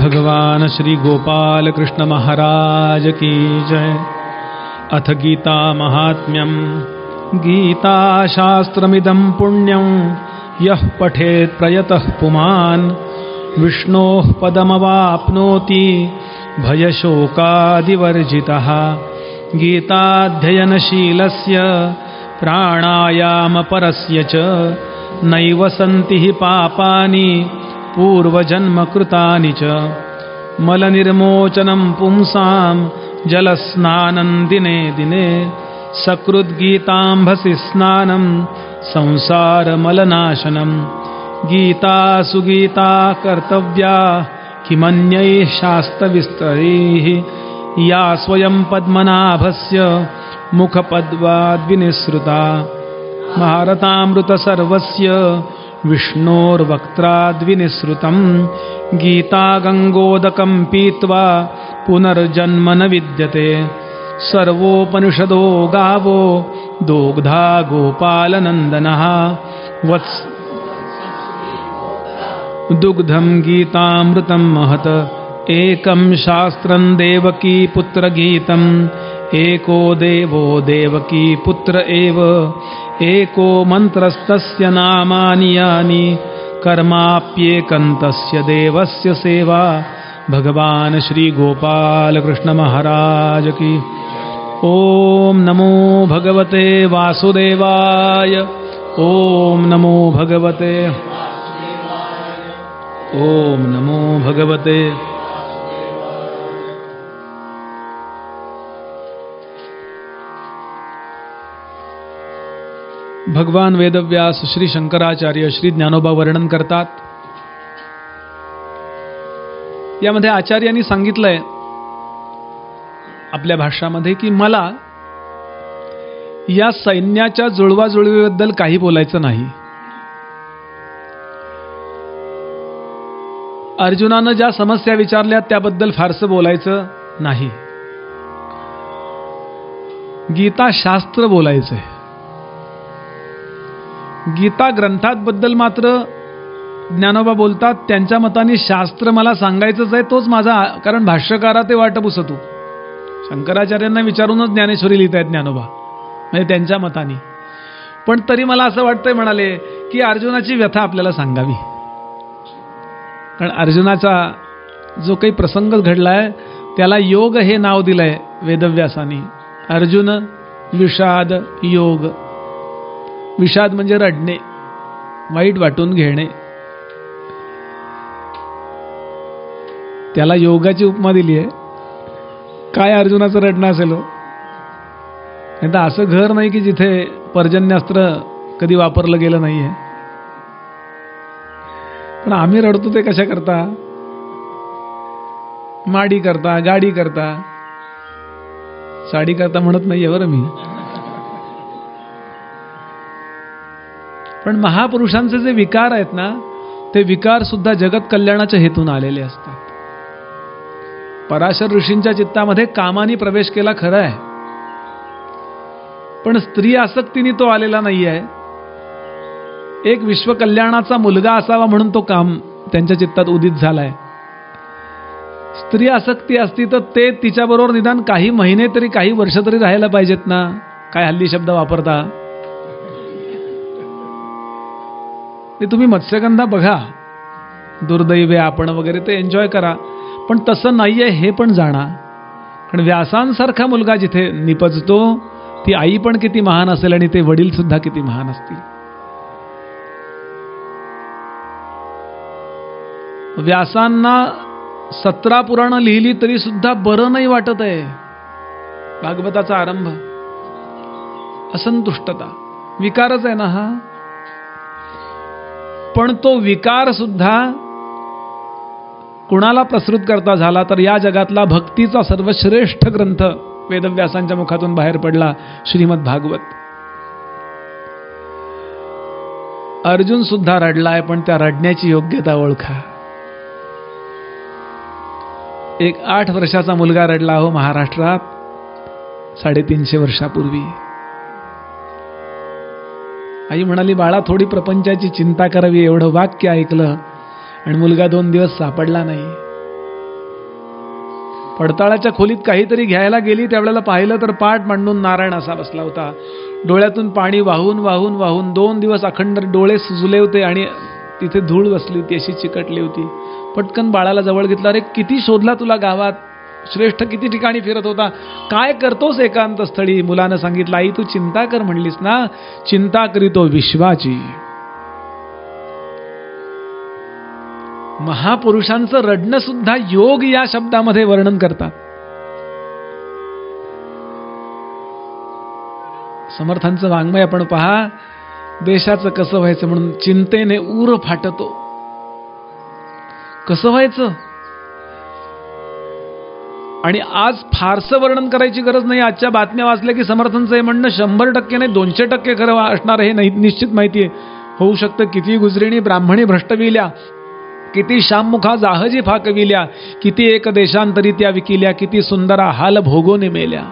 भगवान श्री गोपाल कृष्ण महाराज की जय। अथ गीता महात्म्यम। गीता शास्त्रमिदं पुण्यं यः पठेत् प्रयतः पुमान् विष्णोः पदमवाप्नोति भयशोकादिवर्जितः। गीताध्ययनशीलस्य प्राणायामपरस्य च नैव सन्ति हि पापानि पूर्वजन्मकृतानि च। मलनिर्मोचनं पुंसां जलस्नानं दिने दिने सकृद्गीताम्भसि स्नानं संसारमलनाशनं। गीता सुगीता कर्तव्या किमन्यैः शास्त्रविस्तरैः या स्वयं पद्मनाभस्य मुखपद्माद्विनिसृता। महारतामृतसर्वस्य विष्णोर्वक्त्राद्विनिसृतं। गीता गंगोदकं पीत्वा पुनर्जन्म न विद्यते। सर्वोपनिषदो गावो दोग्धा गोपालनन्दनः। वत्स दुग्धं गीतामृतं महत् एकं शास्त्रं देवकी पुत्र गीतम्। एको देवो देवकी पुत्र एव एको मंत्रस्तस्य नामानि यानि कर्माप्येकन्तस्य देवस्य सेवा। भगवान श्री गोपाल कृष्ण महाराज की। ओम नमो भगवते वासुदेवाय। ओम नमो भगवते। ओम नमो भगवते। भगवान वेदव्यास श्री शंकराचार्य श्री ज्ञानोबा वर्णन करतात। यामध्ये आचार्यांनी सांगितलंय आपल्या भाषामध्ये की मला या सैन्याच्या जुळवाजुळवीबद्दल काही बोलायचं नाही। अर्जुनानं ज्या समस्या विचारल्या त्याबद्दल फारसं बोलायचं नाही। गीता शास्त्र बोलायचंय। गीता ग्रंथाबद्दल मात्र ज्ञानोबा बोलतात त्यांच्या मताने शास्त्र मला सांगायचंच आहे, तोच माझा, कारण भाष्यकारा ते वाट पुसतो। शंकराचार्यांना विचारूनच ज्ञानेश्वरी लिहितायत ज्ञानोबा, म्हणजे त्यांच्या मताने। पण तरी मला असं वाटतंय म्हणाले की अर्जुनाची व्यथा आपल्याला सांगावी, कारण अर्जुनाचा जो काही प्रसंग घडलाय त्याला योग हे नाव दिलंय वेदव्यासानी। अर्जुन विषाद योग। विषाद म्हणजे रडणे, वाईट वाटून घेणे, त्याला योगाची उपमा दिली आहे। काय अर्जुनाचं रडणं असेल हो? नाही तर असं घर नाही की जिथे पर्जन्यास्त्र कधी वापरलं गेलं नाहीये। पण आम्ही रडतो ते कशा करता? माडी करता, गाडी करता, साडी करता म्हणत नाहीये बरं मी। पण महापुरुषांचे जे विकार आहेत ना, ते विकार सुद्धा जगत कल्याणाच्या हेतून आलेले असतात। पराशर ऋषींच्या चित्तामध्ये कामाने प्रवेश केला खरं आहे, पण स्त्री आसक्तीने तो आलेला नाही आहे। एक विश्वकल्याणाचा मुलगा असावा म्हणून तो काम त्यांच्या चित्तात उदित झालाय। स्त्री आसक्ती असती तर ते तिच्याबरोबर निदान काही महिने तरी, काही वर्ष तरी राहायला पाहिजेत ना। काय हल्ली शब्द वापरता ते तुम्ही मत्स्यगंधा बघा, दुर्दैवे आपण वगैरे ते एन्जॉय करा, पण तसं नाहीये हे पण जाणा। कारण व्यासांसारखा मुलगा जिथे निपजतो ती आई पण किती महान असेल आणि ते वडील सुद्धा किती महान असतील। व्यासांना 17 पुराण लिहिली तरी सुद्धा बरं नाही वाटत आहे। भागवताचा आरंभ असंतुष्टता, विकारच आहे ना हा। पण तो विकार सुद्धा कुणाला प्रसृत करता झाला तर या जगातला भक्तीचा सर्वश्रेष्ठ ग्रंथ वेदव्यासांच्या मुखातून बाहेर पडला, श्रीमद भागवत। अर्जुन सुद्धा रडलाय, पण त्या रडण्याची योग्यता ओळखा। एक 8 वर्षाचा मुलगा रडला हो महाराष्ट्रात 350 वर्षापूर्वी। आई म्हणाली, बाळा थोडी प्रपंचाची चिंता करावी, एवढं वाक्य ऐकलं आणि मुलगा 2 दिवस सापडला नाही। पडताळाच्या खोलीत काहीतरी घ्यायला गेली, त्यावेळेला पाहिलं तर पाठ मांडून नारायण असा बसला होता. डोळ्यातून पाणी वाहून वाहून वाहून 2 दिवस अखंड डोळे सुजले होते आणि तिथे धूळ बसली होती, अशी चिकटली होती. पटकन बाळाला जवळ घेतला. अरे किती शोधला तुला गावात, श्रेष्ठ किती ठिकाणी फिरत होता, काय करतोस एकांत स्थळी? मुलानं सांगितलं, आई तू चिंता कर म्हणलीस ना, चिंता करीतो विश्वाची. महापुरुषांचं रडणं सुद्धा योग या शब्दामध्ये वर्णन करतात. समर्थांचं वाङ्मय आपण पहा. देशाचं कसं व्हायचं म्हणून चिंतेने ऊर फाटतो. कसं व्हायचं? आणि आज फारसं वर्णन करायची गरज नाही. आजच्या बातम्या वाचल्या की समर्थांचं हे म्हणणं 100% नाही 200% खरं असणार हे निश्चित माहिती आहे. होऊ शकतं किती गुजरिणी ब्राह्मणी भ्रष्टविल्या, किती शाममुखा जाहजी फाकविल्या, किती एक देशांतरी त्या विकिल्या, किती सुंदरा हाल भोगोने मेल्या.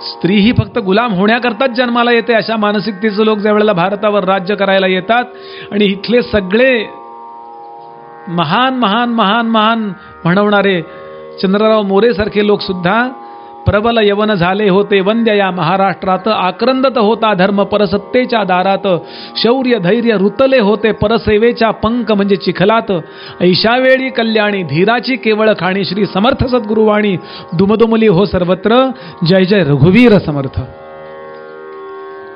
स्त्री ही फक्त गुलाम होण्याकरताच जन्माला येते, अशा मानसिकतेचे लोक ज्या वेळेला भारतावर राज्य करायला येतात आणि इथले सगळे महान महान महान महान म्हणवणारे चंद्रराव मोरे सारखे लोक सुद्धा प्रबल यवन झाले होते वंद्य या महाराष्ट्रात, आक्रंदत होता धर्म परसत्तेच्या दारात, शौर्य धैर्य रुतले होते परसेवेच्या पंक म्हणजे चिखलात, ऐशावेळी कल्याणी धीराची केवळ खाणी, श्री समर्थ सद्गुरुवाणी दुमदुमली हो सर्वत्र, जय जय रघुवीर समर्थ.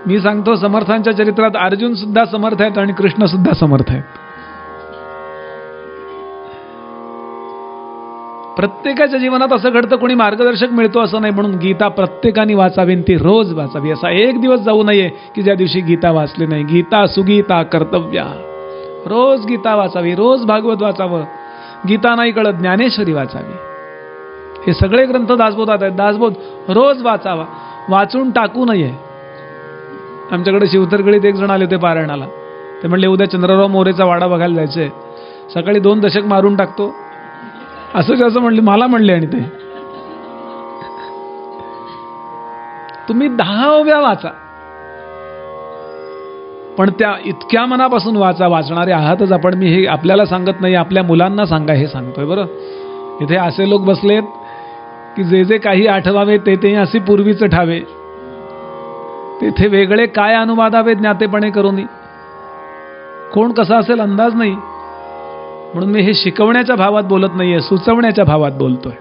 मी सांगतो समर्थांच्या चरित्रात अर्जुन सुद्धा समर्थ आहेत आणि कृष्ण सुद्धा समर्थ आहेत. प्रत्येकाच्या जीवनात असं घडतं, कोणी मार्गदर्शक मिळतो असं नाही, म्हणून गीता प्रत्येकाने वाचावी, ती रोज वाचावी. असा एक दिवस जाऊ नये की ज्या दिवशी गीता वाचली नाही. गीता सुगीता कर्तव्या, रोज गीता वाचावी, रोज भागवत वाचावं. गीता नाही कळत ज्ञानेश्वरी वाचावी. हे सगळे ग्रंथ दासबोधात आहेत, दासबोध रोज वाचावा, वाचून टाकू नये. आमच्याकडे शिवतरगळीत एक जण आले होते पारायणाला. ते म्हणले उद्या चंद्रराव मोरेचा वाडा बघायला जायचंय, सकाळी 2 दशक मारून टाकतो असं म्हणले. मला म्हणले आणि ते तुम्ही 10 ओव्या वाचा, पण त्या इतक्या मनापासून वाचा. वाचणारे आहातच आपण. मी हे आपल्याला सांगत नाही, आपल्या मुलांना सांगा हे सांगतोय. बरं, इथे असे लोक बसलेत की जे जे काही आठवावे ते असे पूर्वीच ठावे, तेथे वेगळे काय अनुवादावे ज्ञातेपणे करून. कोण कसा असेल अंदाज नाही, म्हणून मी हे शिकवण्याच्या भावात बोलत नाहीये, सुचवण्याच्या भावात बोलतोय.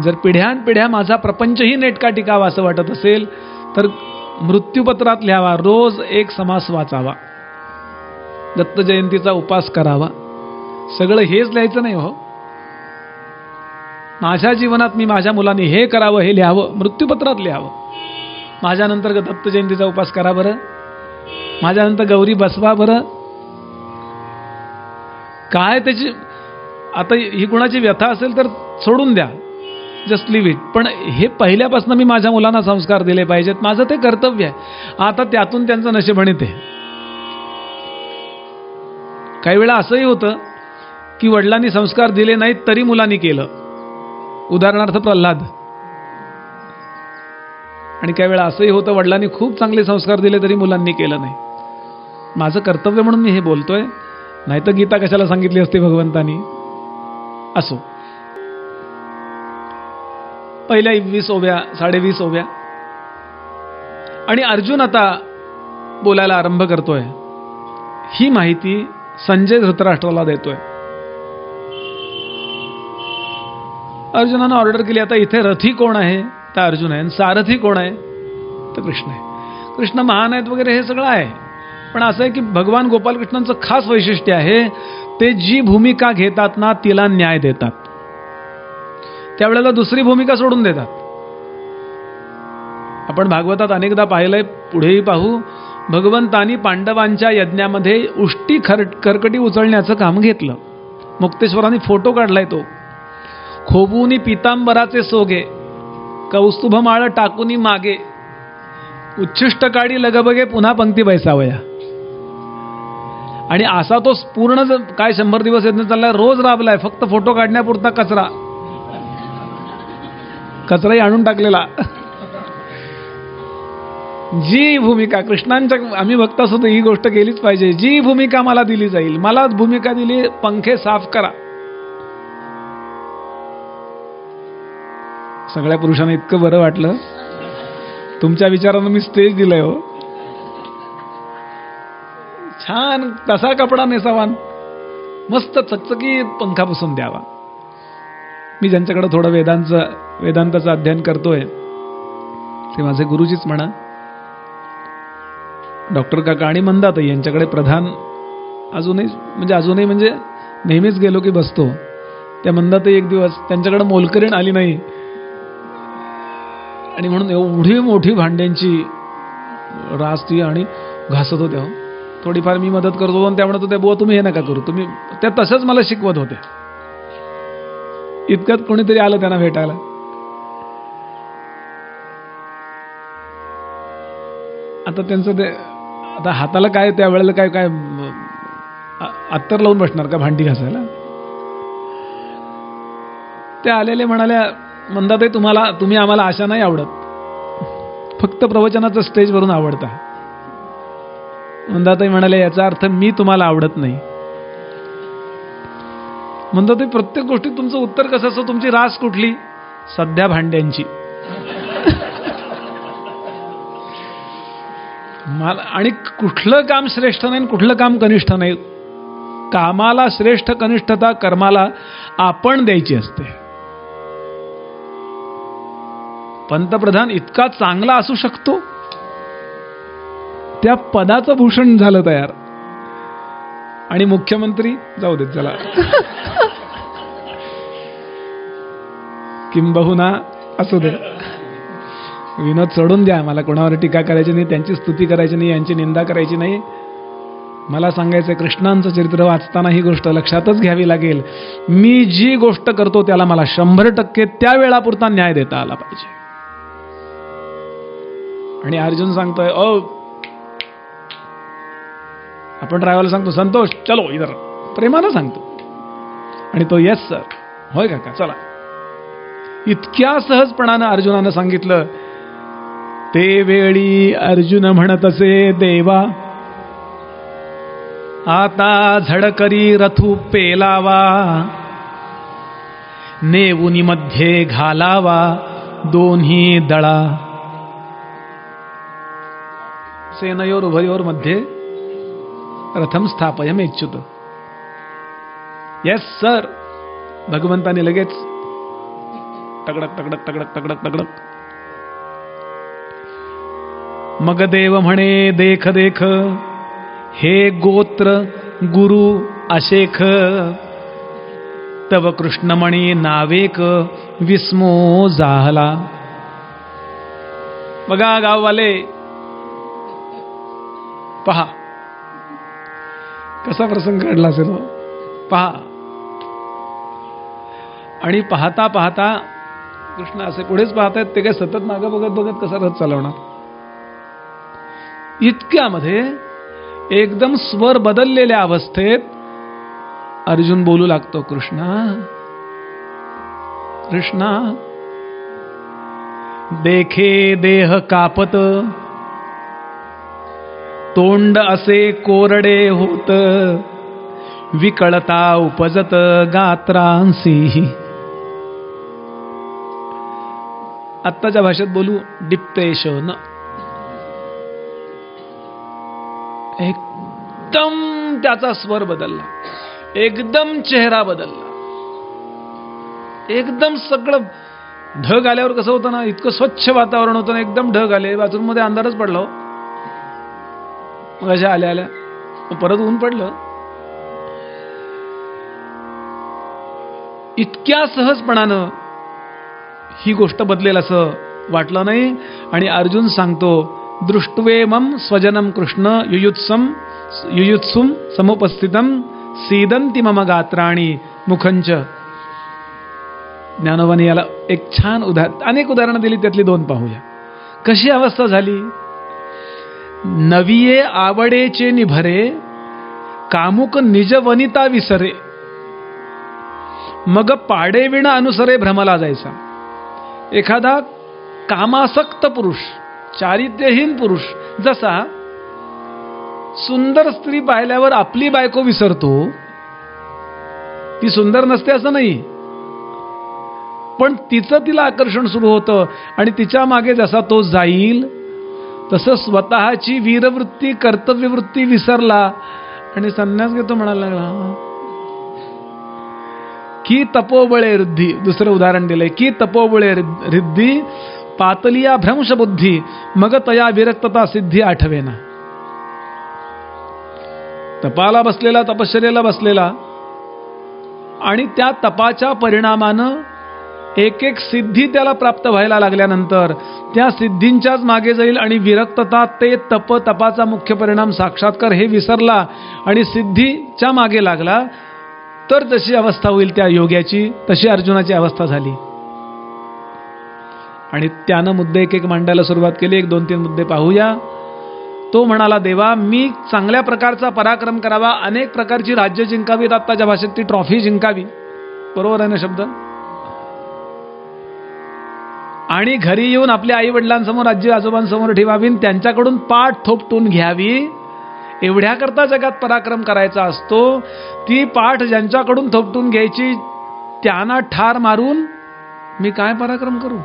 जर पिढ्यानपिढ्या माझा प्रपंचही नेटका टिकावा असं वाटत असेल तर मृत्यूपत्रात लिहावा, रोज एक समास वाचावा, दत्त जयंतीचा उपास करावा. सगळं हेच लिहायचं नाही हो. माझ्या जीवनात मी माझ्या मुलांनी हे करावं हे लिहावं, मृत्यूपत्रात लिहावं. माझ्यानंतर दत्त जयंतीचा उपास करा बरं, माझ्यानंतर गौरी बसवा बरं. काय त्याची आता ही कुणाची व्यथा असेल तर सोडून द्या, जस्ट लिव्ह इट. पण हे पहिल्यापासून मी माझ्या मुलांना संस्कार दिले पाहिजेत, माझं ते कर्तव्य आहे. आता त्यातून त्यांचं नशीब ते. काही वेळा असंही होतं की वडिलांनी संस्कार दिले नाहीत तरी मुलांनी केलं, उदाहरणार्थ प्रल्हाद. आणि काही वेळा असंही होतं वडिलांनी खूप चांगले संस्कार दिले तरी मुलांनी केलं नाही. माझं कर्तव्य म्हणून मी हे बोलतोय, नाही तर गीता कशाला सांगितली असते भगवंतानी. असो, पहिल्या 20 ओव्या 20.5 ओव्या आणि अर्जुन आता बोलायला आरंभ करतोय. ही माहिती संजय धृतराष्ट्राला देतोय. अर्जुनानं ऑर्डर केली, आता इथे रथी कोण आहे तर अर्जुन आहे, सारथी कोण आहे तर कृष्ण आहे. कृष्ण महान आहेत वगैरे हे सगळं आहे, पण असं आहे की भगवान गोपालकृष्णांचं खास वैशिष्ट्य आहे, ते जी भूमिका घेतात ना तिला न्याय देतात, त्यावेळेला दुसरी भूमिका सोडून देतात. आपण भागवतात अनेकदा पाहिलंय, पुढेही पाहू. भगवंतानी पांडवांच्या यज्ञामध्ये उष्टी कर्कटी उचलण्याचं काम घेतलं. मुक्तेश्वरांनी फोटो काढलाय तो. खोबुनी पितांबराचे सोगे, कौस्तुभमाळ टाकुनी मागे, उच्छिष्ट काढी लगबगे पुन्हा पंक्ती बैसावया. आणि असा तो पूर्ण काय 100 दिवस यज्ञ चाललाय, रोज राबलाय, फक्त फोटो काढण्यापुरता कचराही आणून टाकलेला. जी भूमिका कृष्णांच्या, आम्ही भक्त असतो ही गोष्ट केलीच पाहिजे. जी भूमिका मला दिली जाईल, मला भूमिका दिली पंखे साफ करा. सगळ्या पुरुषांना इतकं बरं वाटलं. तुमच्या विचारानं मी स्टेज दिलंय हो. छान तसा कपडा नेसावा, मस्त चकचकीत पंखा पुसून द्यावा. मी ज्यांच्याकडे थोडं वेदांताचं अध्ययन करतोय ते माझे गुरुजीच म्हणा, डॉक्टर काका आणि मंदाताई यांच्याकडे प्रधान अजूनही म्हणजे नेहमीच गेलो की बसतो. त्या मंदाताई एक दिवस त्यांच्याकडे मोलकरीण आली नाही आणि म्हणून एवढी मोठी भांड्यांची रास ती आणि घासत होत्या. थोडीफार मी मदत करत होतो आणि त्या म्हणत होत्या, बुवा तुम्ही हे नका करू, तुम्ही. त्या तसंच मला शिकवत होत्या. इतक्यात कोणीतरी आलं त्यांना भेटायला. आता त्यांचं ते आता हाताला काय त्यावेळेला काय काय अत्तर लावून बसणार का भांडी घासायला. त्या आलेले म्हणाल्या, मंदाताई तुम्ही आम्हाला अशा नाही आवडत, फक्त प्रवचनाचं स्टेजवरून आवडता. मंदाताई म्हणाले, याचा अर्थ मी तुम्हाला आवडत नाही. मंदाताई, प्रत्येक गोष्टीत तुमचं उत्तर कसं असतं, तुमची रास कुठली? सध्या भांड्यांची. आणि कुठलं काम श्रेष्ठ नाही, कुठलं काम कनिष्ठ नाही. कामाला श्रेष्ठ कनिष्ठता कर्माला आपण द्यायची असते. पंतप्रधान इतका चांगला असू शकतो, त्या पदाचं भूषण झालं तयार. आणि मुख्यमंत्री जाऊ देत चला, किंबहुना असू दे, विनोद सोडून द्या. मला कोणावर टीका करायची नाही, त्यांची स्तुती करायची नाही, यांची निंदा करायची नाही. मला सांगायचं, कृष्णांचं चरित्र वाचताना ही गोष्ट लक्षातच घ्यावी लागेल. मी जी गोष्ट करतो त्याला मला 100% त्या वेळापुरता न्याय देता आला पाहिजे. आणि अर्जुन सांगतोय, आपण ड्रायव्हरला सांगतो, संतोष चलो इधर, प्रेमानं सांगतो. आणि तो येस सर, होय काका चला. इतक्या सहजपणानं अर्जुनानं सांगितलं. ते वेळी अर्जुन म्हणत असे, देवा आता झडकरी रथू पेलावा, नेऊनी मध्ये घालावा दोन्ही दळा. सेनयोर उभयोर मध्ये रथम स्थापयमेच्युत. Yes sir. भगवंताने लगेच तगडक तगडक तगडक तगडक तगडक. मग देव म्हणे, देख देख हे गोत्र गुरु अशेख, तव कृष्णमणी नावेक विस्मो झाला. बघा गाववाले, पहा कसा प्रसंग घडला असेल, पहा. आणि पाहता पाहता कृष्ण असे पुढेच पाहतायत, ते काय सतत मागं बघत बघत कसा रथ चालवणार. इतक्यामध्ये एकदम स्वर बदललेल्या अवस्थेत अर्जुन बोलू लागतो, कृष्णा कृष्णा देखे देह कापत, तोंड असे कोरडे होत, विकळता उपजत गात्रांसी. आत्ताच्या भाषेत बोलू, डिप्रेशन. एकदम त्याचा स्वर बदलला, एकदम चेहरा बदलला, एकदम सगळं. ढग आल्यावर कसं होतं ना, इतकं स्वच्छ वातावरण होतं ना, एकदम ढग आले, बाथरूम मध्ये अंधारच पडलो. मग अशा आल्या आल्या परत ऊन पडलं. इतक्या सहजपणानं ही गोष्ट बदलेल असं वाटलं नाही. आणि अर्जुन सांगतो, दृष्ट्वेमं स्वजनम कृष्ण युयुत्सुम समुपस्थितम सीदंती मम गात्राणी मुखंच. ज्ञानोबाने याला एक छान अनेक उदाहरणं दिली, त्यातली 2 पाहूया. कशी अवस्था झाली. नविये आवडेचे निभरे, कामुक निज वनिता विसरे, मग पाडे विण अनुसरे भ्रमला जायचा. एखादा कामासक्त पुरुष, चारित्र्यहीन पुरुष जसा सुंदर स्त्री पाहिल्यावर आपली बायको विसरतो, ती सुंदर नसते असं नाही, पण तिचं तिला आकर्षण सुरू होतं आणि तिच्या मागे जसा तो जाईल तसं स्वतःची वीरवृत्ती कर्तव्यवृत्ती विसरला आणि संन्यास घेतो म्हणायला लागला. की तपोबळे रिद्धी, दुसरं उदाहरण दिलंय, की तपोबळे रिद्धी पातलिया भ्रंश बुद्धी मग तया विरक्तता सिद्धी आठवेना. तपाला बसलेला, तपश्चर्याला बसलेला आणि त्या तपाच्या परिणामानं एक एक सिद्धी त्याला प्राप्त व्हायला लागल्यानंतर त्या सिद्धींच्याच मागे जाईल आणि विरक्तता ते तपाचा मुख्य परिणाम साक्षात्कार हे विसरला आणि सिद्धीच्या मागे लागला, तर जशी अवस्था होईल त्या योग्याची तशी अर्जुनाची अवस्था झाली. आणि त्यानं मुद्दे एक एक मांडायला सुरुवात केली. 1-2-3 मुद्दे पाहूया. तो म्हणाला, देवा मी चांगल्या प्रकारचा पराक्रम करावा, अनेक प्रकारची राज्य जिंकावीत, आत्ताच्या भाषेत ती ट्रॉफी जिंकावी, बरोबर आहे ना शब्द, आणि घरी येऊन आपल्या आई वडिलांसमोर आजी आजोबांसमोर ठेवावी, त्यांच्याकडून पाठ थोपटून घ्यावी, एवढ्याकरता जगात पराक्रम करायचा असतो. ती पाठ ज्यांच्याकडून थोपटून घ्यायची त्यांना ठार मारून मी काय पराक्रम करू.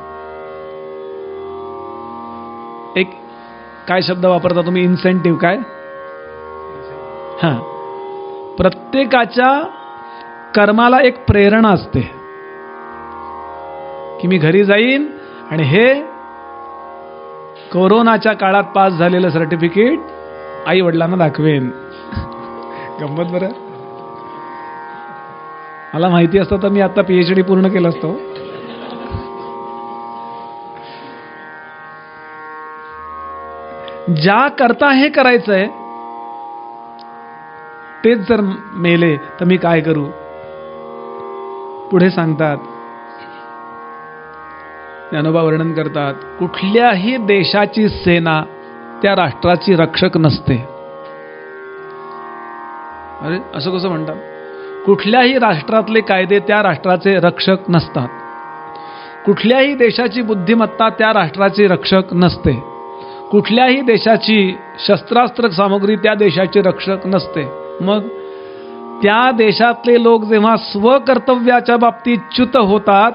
एक काय शब्द वापरता तुम्ही, इन्सेंटिव्ह काय, प्रत्येकाच्या कर्माला एक प्रेरणा असते की मी घरी जाईन आणि हे कोरोनाच्या काळात पास झालेलं सर्टिफिकेट आई वडिलांना दाखवेन. गंमत बरं, मला माहिती असतं तर मी आता PhD पूर्ण केलं असतो. ज्या करता हे करायचंय तेच जर मेले तर मी काय करू. पुढे सांगतात, ज्ञानोबा वर्णन करतात, कुठल्याही देशाची सेना त्या राष्ट्राची रक्षक नसते. अरे असं कसं म्हणतात, कुठल्याही राष्ट्रातले कायदे त्या राष्ट्राचे रक्षक नसतात. कुठल्याही देशाची बुद्धिमत्ता त्या राष्ट्राची रक्षक नसते. कुठल्याही देशाची शस्त्रास्त्र सामग्री त्या देशाचे रक्षक नसते. मग त्या देशातले लोक जेव्हा स्वकर्तव्याच्या बाबतीत च्युत होतात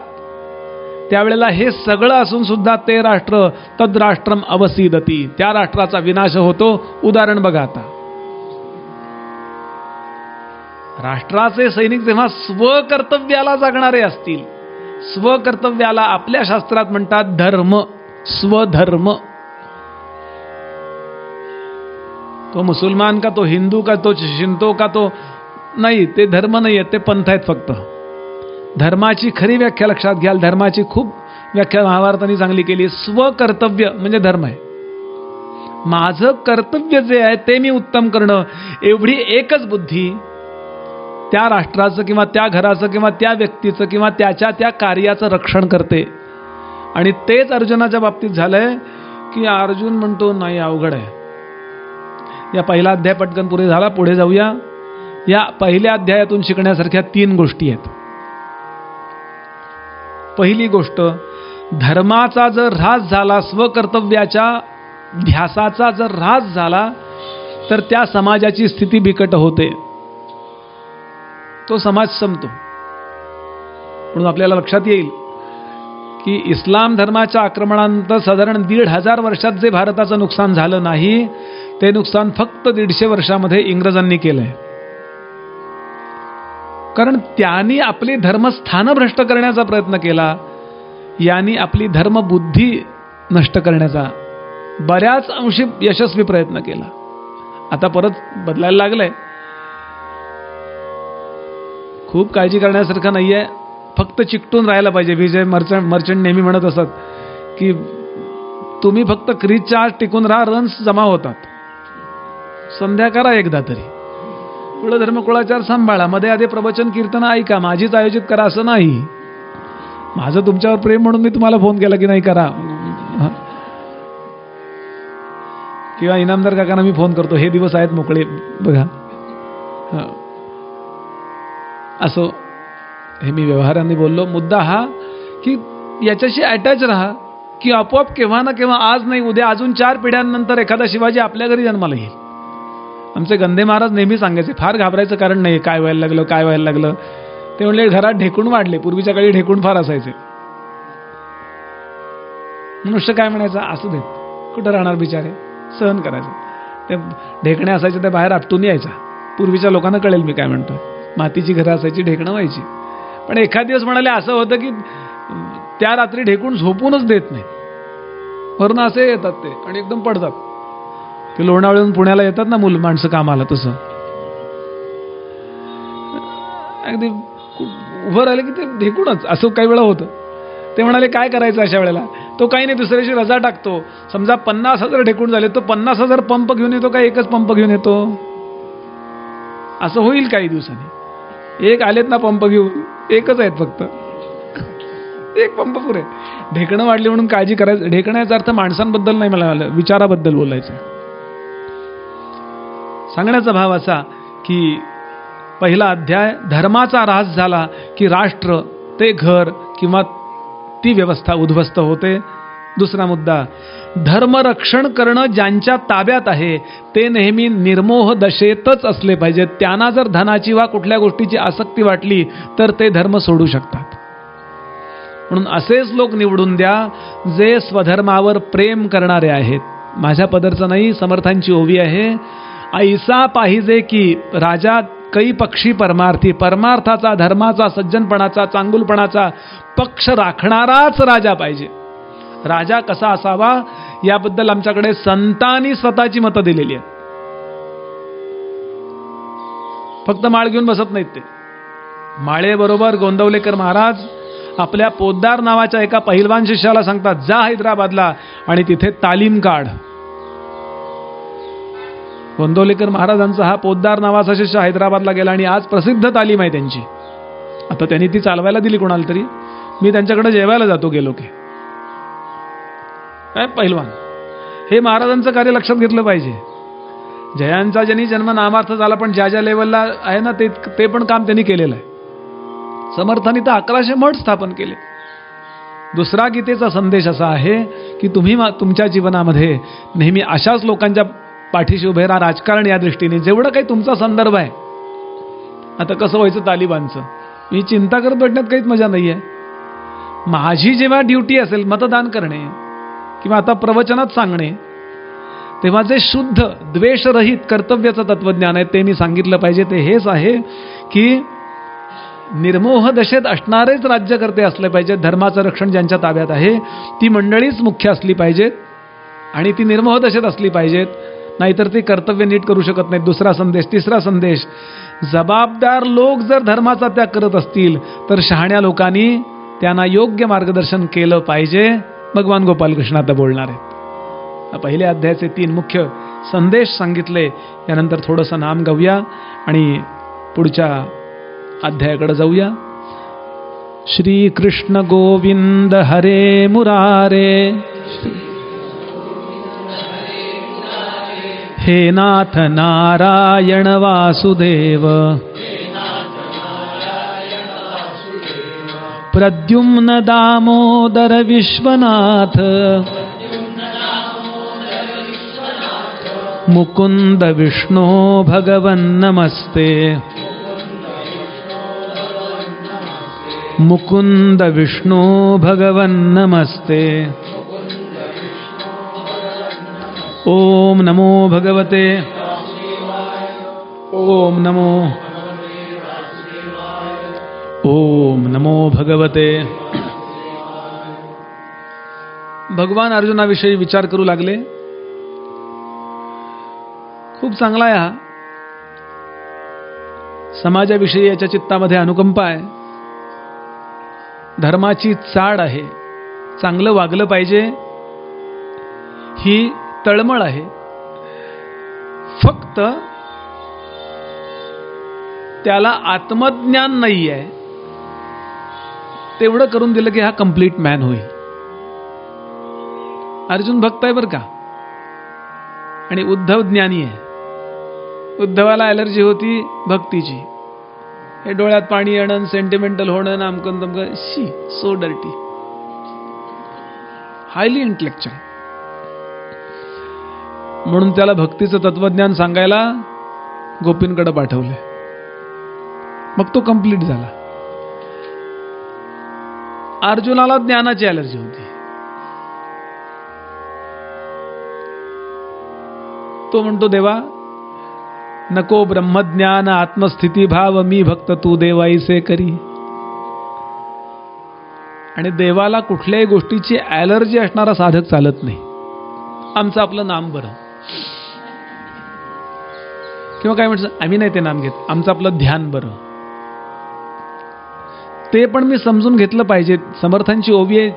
त्यावेळेला हे सगळं असून सुद्धा ते राष्ट्र तद्राष्ट्रम अवसीदती, त्या राष्ट्राचा विनाश होतो. उदाहरण बघा आता, राष्ट्राचे सैनिक जेव्हा स्वकर्तव्याला जागणारे असतील, स्वकर्तव्याला आपल्या शास्त्रात म्हणतात धर्म, स्वधर्म. तो मुसलमान का, तो हिंदू का, तो शिंतो का, तो नाही, ते धर्म नाही आहेत, ते पंथ आहेत फक्त. धर्माची खरी व्याख्या लक्षात घ्याल, धर्माची खूप व्याख्या महाभारताने चांगली केली. स्वकर्तव्य म्हणजे धर्म आहे. माझं कर्तव्य जे आहे ते मी उत्तम करणं, एवढी एकच बुद्धी त्या राष्ट्राचं किंवा त्या घराचं किंवा त्या व्यक्तीचं किंवा त्याच्या त्या कार्याचं रक्षण करते. आणि तेच अर्जुनाच्या बाबतीत झालंय की अर्जुन म्हणतो नाही, अवघड आहे. या पहिला अध्याय पटकन पुढे झाला, पुढे जाऊया. या पहिल्या अध्यायातून शिकण्यासारख्या 3 गोष्टी आहेत. पहिली गोष्ट, धर्माचा जर ऱ्हास झाला, स्वकर्तव्याच्या ध्यासाचा जर ऱ्हास झाला तर त्या समाजाची स्थिती बिकट होते, तो समाज संपतो. म्हणून आपल्याला लक्षात येईल की इस्लाम धर्माच्या आक्रमणानंतर साधारण 1500 वर्षात जे भारताचं नुकसान झालं नाही ते नुकसान फक्त 150 वर्षामध्ये इंग्रजांनी केलंय. कारण त्यांनी आपली धर्मस्थानं भ्रष्ट करण्याचा प्रयत्न केला, यांनी आपली धर्मबुद्धी नष्ट करण्याचा बऱ्याच अंशी यशस्वी प्रयत्न केला. आता परत बदलायला लागलंय. खूप काळजी करण्यासारखं नाहीये, फक्त चिकटून राहायला पाहिजे. विजय मर्चंट नेहमी म्हणत असत की तुम्ही फक्त क्रीजच्या आत टिकून राहा, रन्स जमा होतात. संध्या करा एकदा तरी, कुळ धर्म कुळाचार सांभाळा, मध्ये आधी प्रवचन कीर्तन ऐका, माझीच आयोजित करा असं नाही. माझं तुमच्यावर प्रेम म्हणून मी तुम्हाला फोन केला की नाही करा, किंवा इनामदार काकांना मी फोन करतो, हे दिवस आहेत मोकळे बघा. असो, हे मी व्यवहारांनी बोललो. मुद्दा हा की याच्याशी अटॅच राहा. की आपोआप केव्हा ना केव्हा, आज नाही उद्या, अजून 4 पिढ्यांनंतर एखादा शिवाजी आपल्या घरी जन्माला येईल. आमचे गंधे महाराज नेहमी सांगायचे, फार घाबरायचं कारण नाही, काय व्हायला लागलं काय व्हायला लागलं. ते म्हणले घरात ढेकूण वाढले, पूर्वीच्या काळी ढेकूण फार असायचे. मनुष्य काय म्हणायचं, असू देत, कुठं राहणार बिचारे, सहन करायचं. ते ढेकणे असायचे ते बाहेर आपटून यायचा. पूर्वीच्या लोकांना कळेल मी काय म्हणतोय. मातीची घरं असायची, ढेकणं व्हायची. पण एखाद दिवस म्हणाले असं होतं की त्या रात्री ढेकूण झोपूनच देत नाही, वरून असे येतात ते आणि एकदम पडतात. ते लोणावळ्याहून पुण्याला येतात ना माणसं कामाला, तसं अगदी उभं राहिलं की ते ढेकूणच. असं काही वेळा होतं. ते म्हणाले काय करायचं अशा वेळेला. तो काही नाही, दुसऱ्या दिवशी रजा टाकतो. समजा 50,000 ढेकूण झाले, तो 50,000 पंप घेऊन येतो का एकच पंप घेऊन येतो. असं होईल काही दिवसांनी. एक आलेत ना पंप घेऊन, एकच आहेत फक्त, एक पंप पुरे. ढेकणं वाढली म्हणून काळजी करायचं. ढेकण्याचा अर्थ माणसांबद्दल नाही, मला विचाराबद्दल बोलायचं. सांगण्याचा भाव असा की पहिला अध्याय, धर्माचा ऱ्हास झाला की राष्ट्र, ते घर किंवा ती व्यवस्था उद्ध्वस्त होते. दुसरा मुद्दा, धर्मरक्षण करणं ज्यांच्या ताब्यात आहे ते नेहमी निर्मोह दशेतच असले पाहिजेत. त्यांना जर धनाची वा कुठल्या गोष्टीची आसक्ती वाटली तर ते धर्म सोडू शकतात. म्हणून असेच लोक निवडून द्या जे स्वधर्मावर प्रेम करणारे आहेत. माझ्या पदरचं नाही, समर्थांची ओवी आहे. ऐसा पाहिजे की राजा कै पक्षी परमार्थी, परमार्थाचा, धर्माचा, सज्जनपणाचा, चांगुलपणाचा पक्ष राखणाराच राजा पाहिजे. राजा कसा असावा याबद्दल आमच्याकडे संतांनी स्वतःची मतं दिलेली आहेत. फक्त माळ घेऊन बसत नाहीत ते. माळेबरोबर गोंदवलेकर महाराज आपल्या पोद्दार नावाच्या एका पहिलवान शिष्याला सांगतात, जा हैदराबादला आणि तिथे तालीम काढ. गोंदवलेकर महाराजांचा हा पोद्दार नावाचा शिष्य हैदराबादला गेला आणि आज प्रसिद्ध तालीम आहे त्यांची. आता त्यांनी ती चालवायला दिली कोणाला तरी. मी त्यांच्याकडे जेवायला जातो गेलो की. काय पहिलवान, हे महाराजांचं कार्य लक्षात घेतलं पाहिजे. जयांचा ज्यांनी जन्म नामार्थ झाला, पण ज्या ज्या लेवलला आहे ना ते पण काम त्यांनी केलेलं आहे. समर्थांनी तर 1100 मठ स्थापन केले. दुसरा गीतेचा संदेश असा आहे की तुम्ही तुमच्या जीवनामध्ये नेहमी अशाच लोकांच्या पाठीशी उभे राहा. राजकारण या दृष्टीने जेवढं काही तुमचा संदर्भ आहे. आता कसं व्हायचं तालिबानचं, मी चिंता करत बसण्यात काहीच मजा नाही आहे. माझी जेव्हा ड्युटी असेल मतदान करणे किंवा आता प्रवचनात सांगणे, तेव्हा जे शुद्ध द्वेषरहित कर्तव्याचं तत्वज्ञान आहे ते मी सांगितलं पाहिजे. ते हेच आहे की निर्मोह दशेत असणारेच राज्यकर्ते असले पाहिजेत. धर्माचं रक्षण ज्यांच्या ताब्यात आहे ती मंडळीच मुख्य असली पाहिजेत आणि ती निर्मोह दशेत असली पाहिजेत, नाहीतर ती कर्तव्य नीट करू शकत नाहीत. दुसरा संदेश. तिसरा संदेश, जबाबदार लोक जर धर्माचा त्याग करत असतील तर शहाण्या लोकांनी त्यांना योग्य मार्गदर्शन केलं पाहिजे. भगवान गोपालकृष्ण आता बोलणार आहेत. पहिल्या अध्यायाचे 3 मुख्य संदेश सांगितले. यानंतर थोडंसं नाम गाऊया आणि पुढच्या अध्यायाकडे जाऊया. श्री कृष्ण गोविंद हरे मुरारे, हे नाथ नारायण वासुदेव, प्रद्युम्न दामोदर विश्वनाथ, मुकुंद विष्णो भगवन् नमस्ते, मुकुंद विष्णो भगवन् नमस्ते. ओम नमो भगवते, ओम नमो, ओम नमो भगवते. भगवान अर्जुनाविषयी विचार करू लागले. खूप चांगला आहे हा. समाजाविषयी याच्या चित्तामध्ये अनुकंपा आहे. धर्माची चाड आहे. चांगलं वागलं पाहिजे ही तळमळ आहे. फक्त त्याला आत्मज्ञान नाही आहे. तेवढं करून दिलं की हा कंप्लीट मॅन होईल. अर्जुन भक्त आहे बरं का, आणि उद्धव ज्ञानी आहे. उद्धवाला ॲलर्जी होती भक्तीची. हे डोळ्यात पाणी येणं, सेंटिमेंटल होणं, नामकन तमकन, she so dirty. Highly intellectual. म्हणून त्याला भक्तीचं तत्वज्ञान सांगायला गोपींकडे पाठवले. मग तो कंप्लीट झाला. अर्जुनाला ज्ञानाची ॲलर्जी होती. तो म्हणतो देवा नको ब्रह्मज्ञान आत्मस्थिती भाव मी भक्त तू देवाईसे करी. आणि देवाला कुठल्याही गोष्टीची ॲलर्जी असणारा साधक चालत नाही. आमचं आपलं नाम बरं, किंवा काय म्हणतो आम्ही नाही ते नाम घेत, आमचं आपलं ध्यान बरं. ते पण मी समजून घेतलं पाहिजे. समर्थांची ओवी आहे,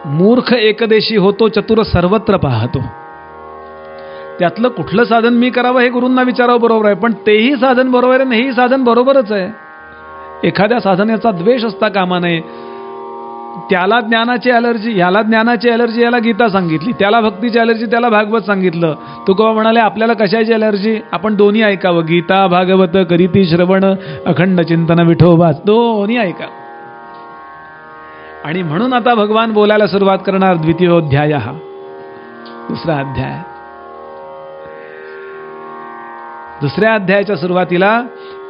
मूर्ख एकदेशी होतो चतुर सर्वत्र पाहतो. त्यातलं कुठलं साधन मी करावं हे गुरूंना विचारावं बरोबर आहे, पण तेही साधन बरोबर आहे, हेही साधन बरोबरच आहे. एखाद्या साधनेचा द्वेष असता कामा नये. त्याला ज्ञानाची ॲलर्जी, याला ज्ञानाची ॲलर्जी, याला गीता सांगितली. त्याला भक्तीची ॲलर्जी, त्याला भागवत सांगितलं. तुकोबा म्हणाले आपल्याला कशाची ॲलर्जी, आपण दोन्ही ऐकावं. गीता भागवत करीती श्रवण अखंड चिंतन विठोबाच, दोन्ही ऐका. आणि म्हणून आता भगवान बोलायला सुरुवात करणार. द्वितीयोध्याय, हा दुसरा अध्याय. दुसऱ्या अध्यायाच्या सुरुवातीला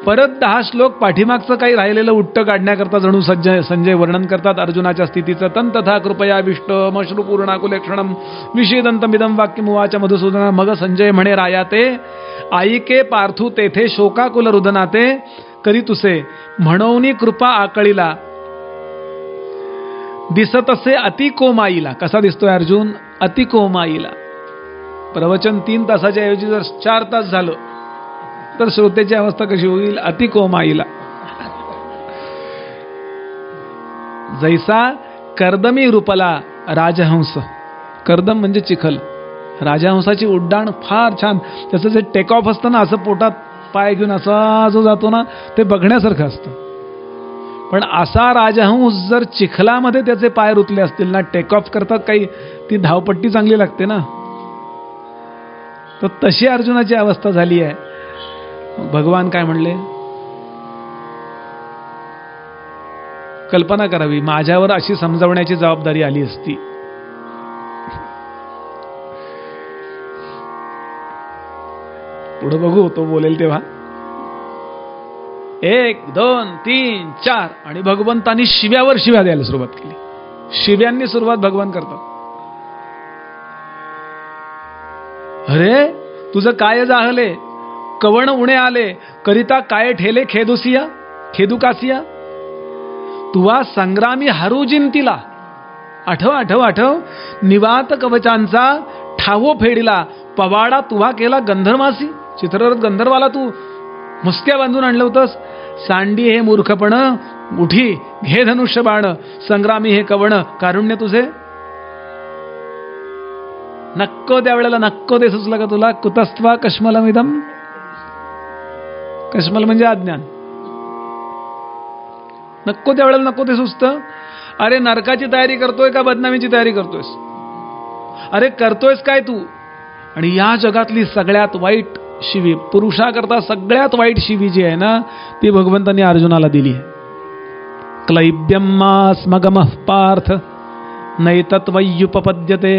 परत 10 श्लोक पाठीमागचं काही राहिलेलं उट्ट काढण्याकरता जणू संजय वर्णन करतात अर्जुनाच्या स्थितीचं. तंतथा कृपया विष्ट मश्रू पूर्णाकुलेक्षणम विषेदंतमिदं वाक्यमुवाच मधुसूदन. मग संजय म्हणे राया ते आईके पार्थू तेथे शोकाकुल रुदनाते करी तुसे म्हणून कृपा आकळीला दिसतसे अतिकोमाईला. कसा दिसतोय अर्जुन? अतिकोमाईला. प्रवचन 3 तासाच्या ऐवजी जर 4 तास झालं तर श्रोतेची अवस्था कशी होईल? अतिकोमाईला. जैसा कर्दमी रूपला राजहंस. कर्दम म्हणजे चिखल. राजहंसाची उड्डाण फार छान. त्याचं जे टेक ऑफ असतं ना, असं पोटात पाय घेऊन असा जो जातो ना, ते बघण्यासारखं असतं. पण असा राजहंस जर चिखलामध्ये त्याचे पाय रुतले असतील ना, टेक ऑफ करतात काही, ती धावपट्टी चांगली लागते ना, तर तशी अर्जुनाची अवस्था झाली आहे. भगवान काय म्हणले? कल्पना करावी, माझ्यावर अशी समजावण्याची जबाबदारी आली असती. पुढे बघू तो बोलेल तेव्हा. 1 2 3 4 आणि भगवंतांनी शिव्यावर शिव्या द्यायला सुरुवात केली. शिव्यांनी सुरुवात भगवान करतात. अरे तुझं काय जाहले, कवण उणे आले करिता काय ठेले खेदुसिया खेदुकासिया. तुवा संग्रामी हरू जिंतीला. आठव आठव आठव. निवात कवचांचा ठावो फेडिला पवाडा तुवा केला गंधर्वासी. चित्ररथ गंधर्वाला तू मुसक्या बांधून आणलं होतंस. सांडी हे मूर्खपण उठी घे धनुष्य बाण. संग्रामी हे कवण कारुण्य तुझे. नक्को त्यावेळेला नक्को ते सुचलं का तुला? कुतस्त्वा कश्मलमिदम. कश्मल म्हणजे अज्ञान. नको त्यावेळेला नको ते सुचतं. अरे नरकाची तयारी करतोय का बदनामीची तयारी करतोयस? अरे करतोयस काय तू? आणि या जगातली सगळ्यात वाईट शिवी, पुरुषाकरता सगळ्यात वाईट शिवी जी आहे ना, ती भगवंतांनी अर्जुनाला दिली आहे. क्लैब्यमास्मगमः पार्थ नैतत्वयुपपद्यते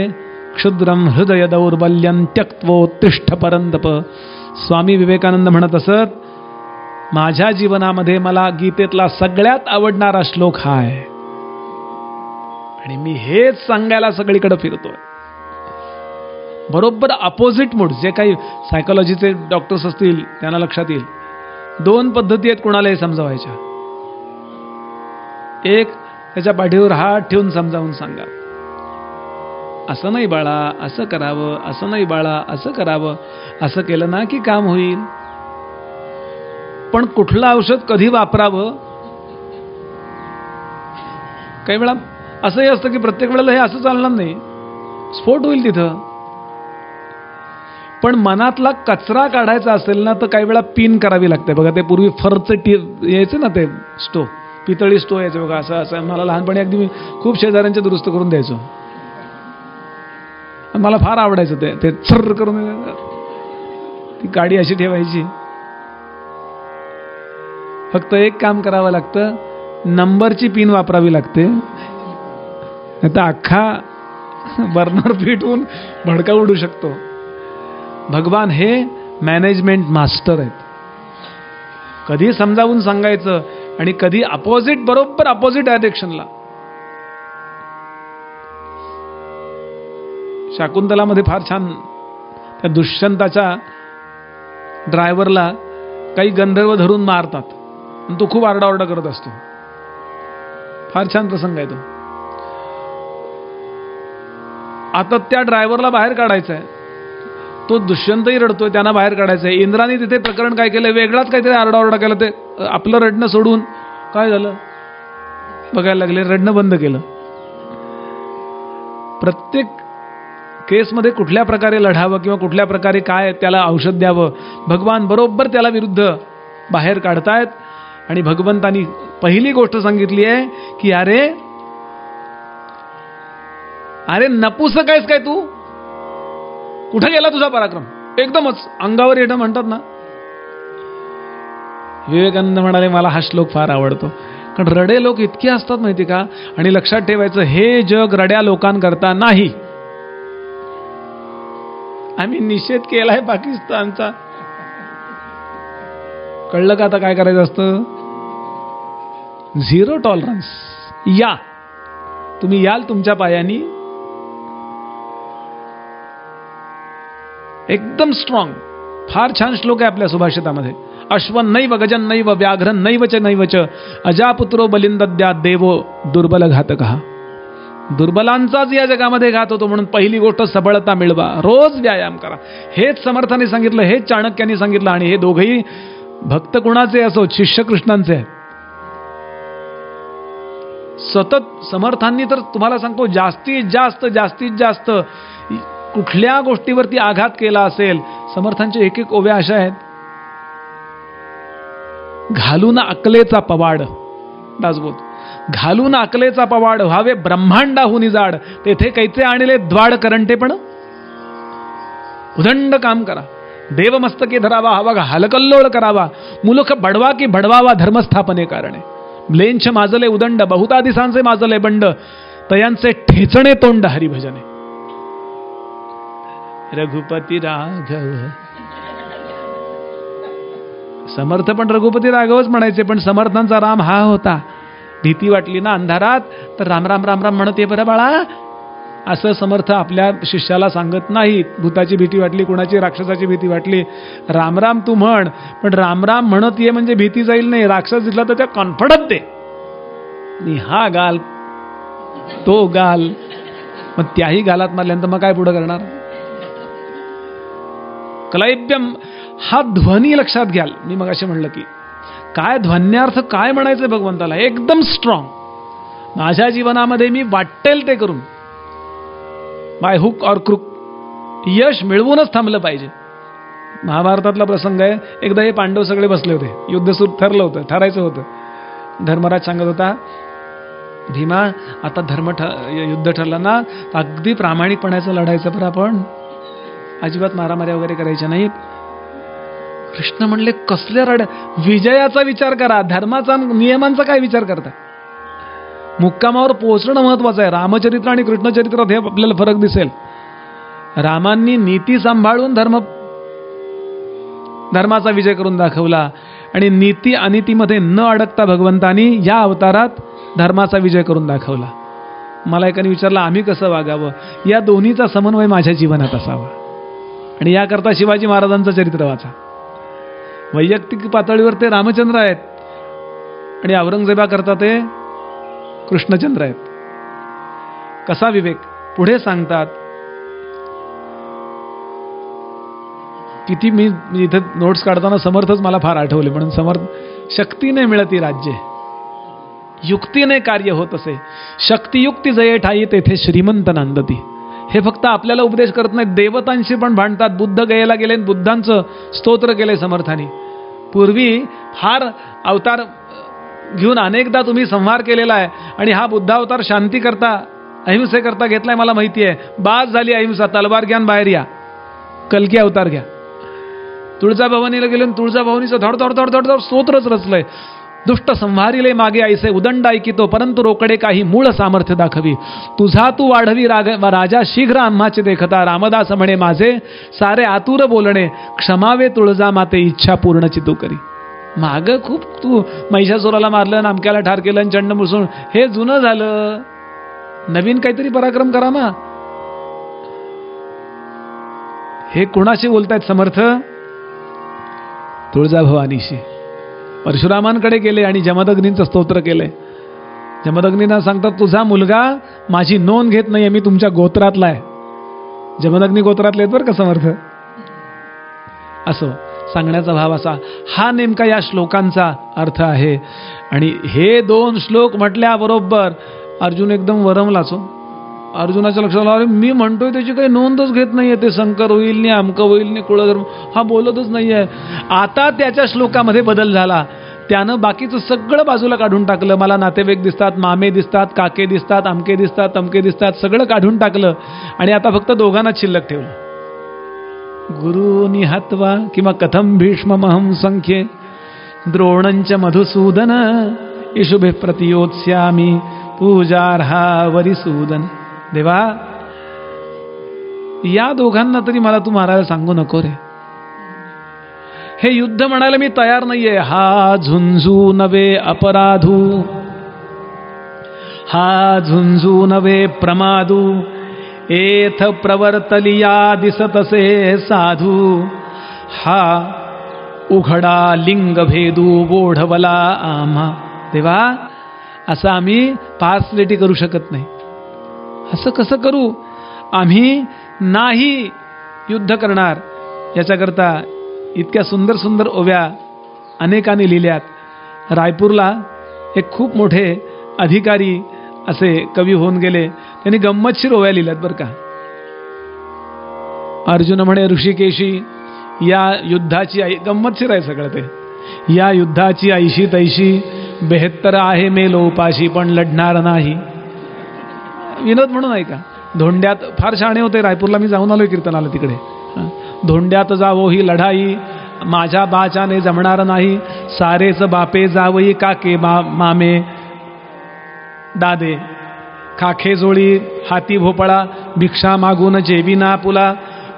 क्षुद्रम हृदय दौर्बल्यं त्यक्त्वोत्तिष्ठ परंतप. स्वामी विवेकानंद म्हणत असत, माझ्या जीवनामध्ये मला गीतेतला सगळ्यात आवडणारा श्लोक हा आहे आणि मी हेच सांगायला सगळीकडे फिरतोय. बरोबर अपोजिट मूड. जे काही सायकोलॉजीचे डॉक्टर्स असतील त्यांना लक्षात येईल. 2 पद्धती आहेत कोणालाही समजावायच्या. एक, त्याच्या पाठीवर हात ठेवून समजावून सांगा, असं नाही बाळा असं करावं, असं नाही बाळा असं करावं, असं केलं ना की काम होईल. पण कुठलं औषध कधी वापरावं? काही वेळा असंही असतं की प्रत्येक वेळेला हे असं चालणार नाही, स्फोट होईल तिथं. पण मनातला कचरा काढायचा असेल ना, तर काही वेळा पिन करावी लागते. बघा ते पूर्वी फरचे यायचे ना, ते स्टो, पितळी स्टो यायचे बघा. असं असं मला लहानपणी अगदी मी खूप शेजाऱ्यांचे दुरुस्त करून द्यायचो. मला फार आवडायचं ते सर्र करून ती गाडी अशी ठेवायची. फक्त एक काम करावं लागतं, नंबरची पिन वापरावी लागते. नाही तर अख्खा बर्नर फिटवून भडका उडू शकतो. भगवान हे मॅनेजमेंट मास्टर आहेत. कधी समजावून सांगायचं आणि कधी अपोजिट, बरोबर अपोजिट डायरेक्शनला. शाकुंतलामध्ये फार छान त्या दुष्यंताच्या ड्रायव्हरला काही गंधर्व धरून मारतात आणि तो खूप आरडाओरडा करत असतो. फार छान प्रसंग आहे तो. आता त्या ड्रायव्हरला बाहेर काढायचं आहे, तो दुष्यंतही रडतोय, त्यांना बाहेर काढायचं आहे. इंद्राने तिथे प्रकरण काय केलं, वेगळाच काहीतरी आरडाओरडा केला. ते आपलं रडणं सोडून काय झालं बघायला लागले, रडणं बंद केलं. प्रत्येक केसमध्ये कुठल्या प्रकारे लढावं किंवा कुठल्या प्रकारे काय त्याला औषध द्यावं, भगवान बरोबर त्याला विरुद्ध बाहेर काढतायत. आणि भगवंतानी पहिली गोष्ट सांगितली आहे की अरे अरे नपुसक आहेस काय तू, कुठं गेला तुझा पराक्रम, एकदमच अंगावर येणं म्हणतात ना. विवेकानंद म्हणाले मला हा श्लोक फार आवडतो, कारण रडे लोक इतके असतात माहिती का. आणि लक्षात ठेवायचं, हे जग रड्या लोकांकरता नाही. आम्ही निषेध केलाय पाकिस्तानचा, कळलं का आता काय करायचं असतं. Zero tolerance. या तुम्ही याल तुमच्या पायानी, एकदम स्ट्रॉंग. फार छान श्लोक आहे आपल्या सुभाषितामध्ये. अश्वन नैव गजन नैव व्याघ्रन नैवच नैवच अजापुत्रो बलिंदद्या देवो दुर्बल घातकः. दुर्बलांचाच या जगामध्ये घात होतो, म्हणून पहिली गोष्ट सबळता मिळवा, रोज व्यायाम करा. हेच समर्थाने सांगितलं, हेच चाणक्याने सांगितलं. आणि हे दोघेही भक्त कुणाचे असो, शिष्य कृष्णांचे आहेत. सतत समर्थांनी तर तुम्हाला सांगतो जास्तीत जास्त कुठल्या गोष्टीवरती आघात केला असेल, समर्थांचे एक एक ओव्या अशा आहेत. घालून अकलेचा पवाड, दासबोध, घालून अकलेचा पवाड व्हावे ब्रह्मांडाहून जाड, तेथे कैचे आणले द्वाड करंटे पण. उदंड काम करा, देवमस्तके धरावा, हवा हलकल्लोळ करावा, मुलुख बडवा की बडवावा धर्मस्थापने कारणे. म्लेंछ माजले उदंड, बहुता दिसांचे माजले बंड, तयांचे ठेचणे तोंड हरिभजने. रघुपती राघव. समर्थ पण रघुपती राघवच म्हणायचे, पण समर्थांचा राम हा होता. भीती वाटली ना अंधारात तर राम राम राम राम म्हणत ये बरं बाळा, असं समर्थ आपल्या शिष्याला सांगत नाहीत. भूताची भीती वाटली, कुणाची राक्षसाची भीती वाटली, राम राम तू म्हण, पण राम राम म्हणत ये म्हणजे भीती जाईल नाही. राक्षस दिसला तर त्या कॉन्फिडन्स दे, हा गाल तो गाल, मग त्याही गालात मारल्यानंतर मग काय पुढे करणार. क्लैब्यम हा ध्वनी लक्षात घ्याल. मी मग असे म्हणलं की काय ध्वन्यार्थ काय म्हणायचं भगवंताला, एकदम स्ट्रॉंग. माझ्या जीवनामध्ये मी वाटेल ते करून, बाय हुक और क्रुक, यश मिळवूनच थांबलं पाहिजे. महाभारतातला प्रसंग आहे. एकदा हे पांडव सगळे बसले होते, युद्ध सुरू ठरलं होतं, ठरायचं होतं. धर्मराज सांगत होता, भीमा आता युद्ध ठरलं ना, अगदी प्रामाणिकपणाचं लढायचं, पण आपण अजिबात मारामाऱ्या वगैरे करायच्या नाहीत. कृष्ण म्हणले कसल्या रड्या, विजयाचा विचार करा, धर्माचा नियमांचा काय विचार करता. मुक्कामावर पोहोचणं महत्वाचं आहे. रामचरित्र आणि कृष्णचरित्रात हे आपल्याला फरक दिसेल. रामांनी नीती सांभाळून धर्माचा विजय करून दाखवला, आणि नीती अनितीमध्ये न अडकता भगवंतानी या अवतारात धर्माचा विजय करून दाखवला. मला एकाने विचारलं आम्ही कसं वागावं. या दोन्हीचा समन्वय माझ्या जीवनात असावा, आणि याकरता शिवाजी महाराजांचं चरित्र वाचा. वैयक्तिक पातळीवर ते रामचंद्र आहेत, आणि औरंगजेबा करता ते कृष्णचंद्र आहेत. कसा विवेक. पुढे सांगतात किती, मी इथे नोट्स काढताना समर्थच मला फार आठवले, म्हणून समर्थ, शक्तीने मिळती राज्य, युक्तीने कार्य होत असे, शक्तियुक्ती जये ठाई तेथे श्रीमंत नांदती. हे फक्त आपल्याला उपदेश करत नाहीत, देवतांशी पण भांडतात. बुद्ध गयेला गेले, बुद्धांचं स्तोत्र केलंय समर्थांनी. पूर्वी फार अवतार घेऊन अनेकदा तुम्ही संहार केलेला आहे, आणि हा बुद्धावतार शांती करता, अहिंसेकरता घेतलाय, मला माहिती आहे. बाज झाली अहिंसा, तलवार घ्या बाहेर या, कलकी अवतार घ्या. तुळजाभवानीला गेले, तुळजाभवानीचं धड धड धड धड धड स्तोत्रच रचलंय. दुष्ट संहारिले मागे ऐसे उदंड ऐकितो, परंतु रोकडे काही मूळ सामर्थ्य दाखवी. तुझा तू वाढवी राजा, शीघ्र आम्हाचे देखता. रामदास म्हणे माझे सारे आतुर बोलणे, क्षमावे तुळजा माते, इच्छा पूर्ण चितू करी. माग खूप तू महिषासुराला मारलं, नामक्याला ठार केलं, चंड मुसून, हे जुनं झालं. नवीन काहीतरी पराक्रम करा ना. हे कोणाशी बोलतायत समर्थ? तुळजाभवानीशी. परशुरामांकडे गेले आणि जमदग्नींचं स्तोत्र केलंय. जमदग्नींना सांगतात तुझा मुलगा माझी नोंद घेत नाहीये, मी तुमच्या गोत्रातला आहे. जमदग्नी गोत्रातले आहेत बरं का समर्थ. असो सांगण्याचा भाव असा, हा नेमका या श्लोकांचा अर्थ आहे. आणि हे 2 श्लोक म्हटल्याबरोबर अर्जुन एकदम वरमलाच. अर्जुनाच्या लक्षात आलं, अरे मी म्हणतोय त्याची काही नोंदच घेत नाहीये, ते शंकर होईल नि अमकं होईल नि कुळधर्म, हा बोलतच नाहीये. आता त्याच्या श्लोकामध्ये बदल झाला. त्यानं बाकीचं सगळं बाजूला काढून टाकलं. मला नातेवाईक दिसतात, मामे दिसतात, काके दिसतात, अमके दिसतात, तमके दिसतात, सगळं काढून टाकलं आणि आता फक्त दोघांनाच शिल्लक ठेवलं. गुरु निहत्वा किंवा कथम भीष्ममहं संख्ये द्रोणंच मधुसूदन इशुभे प्रतियोत्स्यामी पूजार्हा वरिसूदन. देवा या दोघांना तरी मला तू मारायला सांगू नको रे. हे युद्ध म्हणायला मी तयार नाहीये. हा झुंजू नवे अपराधू, हा झुंजू नवे प्रमादू, एथ प्रवर्तलिया दिसतसे साधू, हा उघडा लिंग भेदू बोढवला आम्हा. देवा असं आम्ही पासलेटी करू शकत नाही. असं कसं करू? आम्ही नाही युद्ध करणार. याच्याकरता इतक्या सुंदर सुंदर ओव्या अनेकांनी लिहिल्यात. रायपूरला एक खूप मोठे अधिकारी असे कवी होऊन गेले, त्यांनी गंमतशीर ओव्या लिहिल्यात बरं का. अर्जुन म्हणे ऋषिकेशी या युद्धाची गंमतशीर आहे सगळं ते. या युद्धाची ऐशी तैशी 72 आहे मेलो उपाशी, पण लढणार नाही. विनोद म्हणून ऐका. धोंड्यात फार शहाणे होते. रायपूरला मी जाऊन आलोय कीर्तनाला तिकडे. धोंड्यात जावो ही लढाई, माझ्या बाच्याने जमणार नाही. सारेच बापे जावई काके मामे दादे, खाखे जोळी हाती भोपळा, भिक्षा मागून जेविना पुला,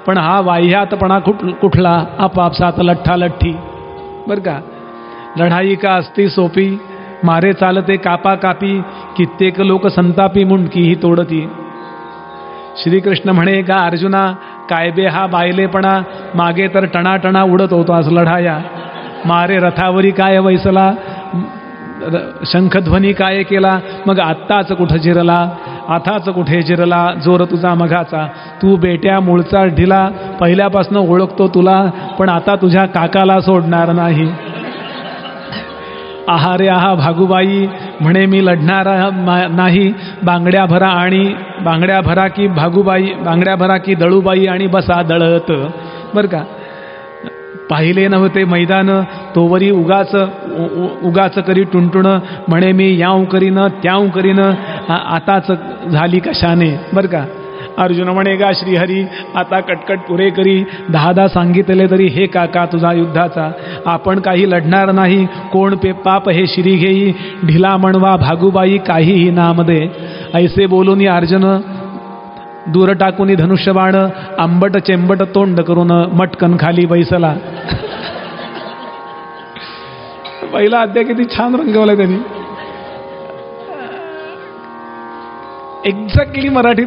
पण हा वाह्यातपणा कुठला आपापसात लठ्ठा लठ्ठी. बरं का. लढाई का असती सोपी, मारे चालते कापा कापी, कित्येक लोक संतापी मुंडकी ही तोडती. श्रीकृष्ण म्हणे का अर्जुना, काय बे हा बायलेपणा, मागे तर टणाटणा उडत होतो आज लढाया. मारे रथावरी काय वैसला, शंखध्वनी काय केला, मग आत्ताच कुठं जिरला, आताच कुठे जिरला जोर तुझा मघाचा. तू बेट्या मूळचा ढिला, पहिल्यापासून ओळखतो तुला, पण आता तुझ्या काकाला सोडणार नाही. आहा रे आहा भागूबाई, म्हणे मी लढणार नाही. बांगड्या भरा आणि बांगड्या भरा की भागूबाई, बांगड्या भरा की दळूबाई आणि बसा दळत. बरं का. पाहिले नव्हते मैदान, तोवरी उगाच करी टुणटुण, म्हणे मी याव करीन त्याव करीन, आताच झाली कशाने. बरं का. अर्जुन म्हणे गा श्रीहरी, आता कटकट पुरे करी. 10 सांगितले तरी हे काका तुझा युद्धाचा, आपण काही लढणार नाही. कोण पाप हे शिरी घेई, ढिला म्हणवा भागूबाई काहीही नाम दे. ऐसे बोलून अर्जुन दूर टाकून धनुष्यबाण, आंबट चेंबट तोंड करून मटकन खाली बैसला. पहिला अध्याय किती छान रंगवलाय त्यांनी. एक्झॅक्टली मराठीत,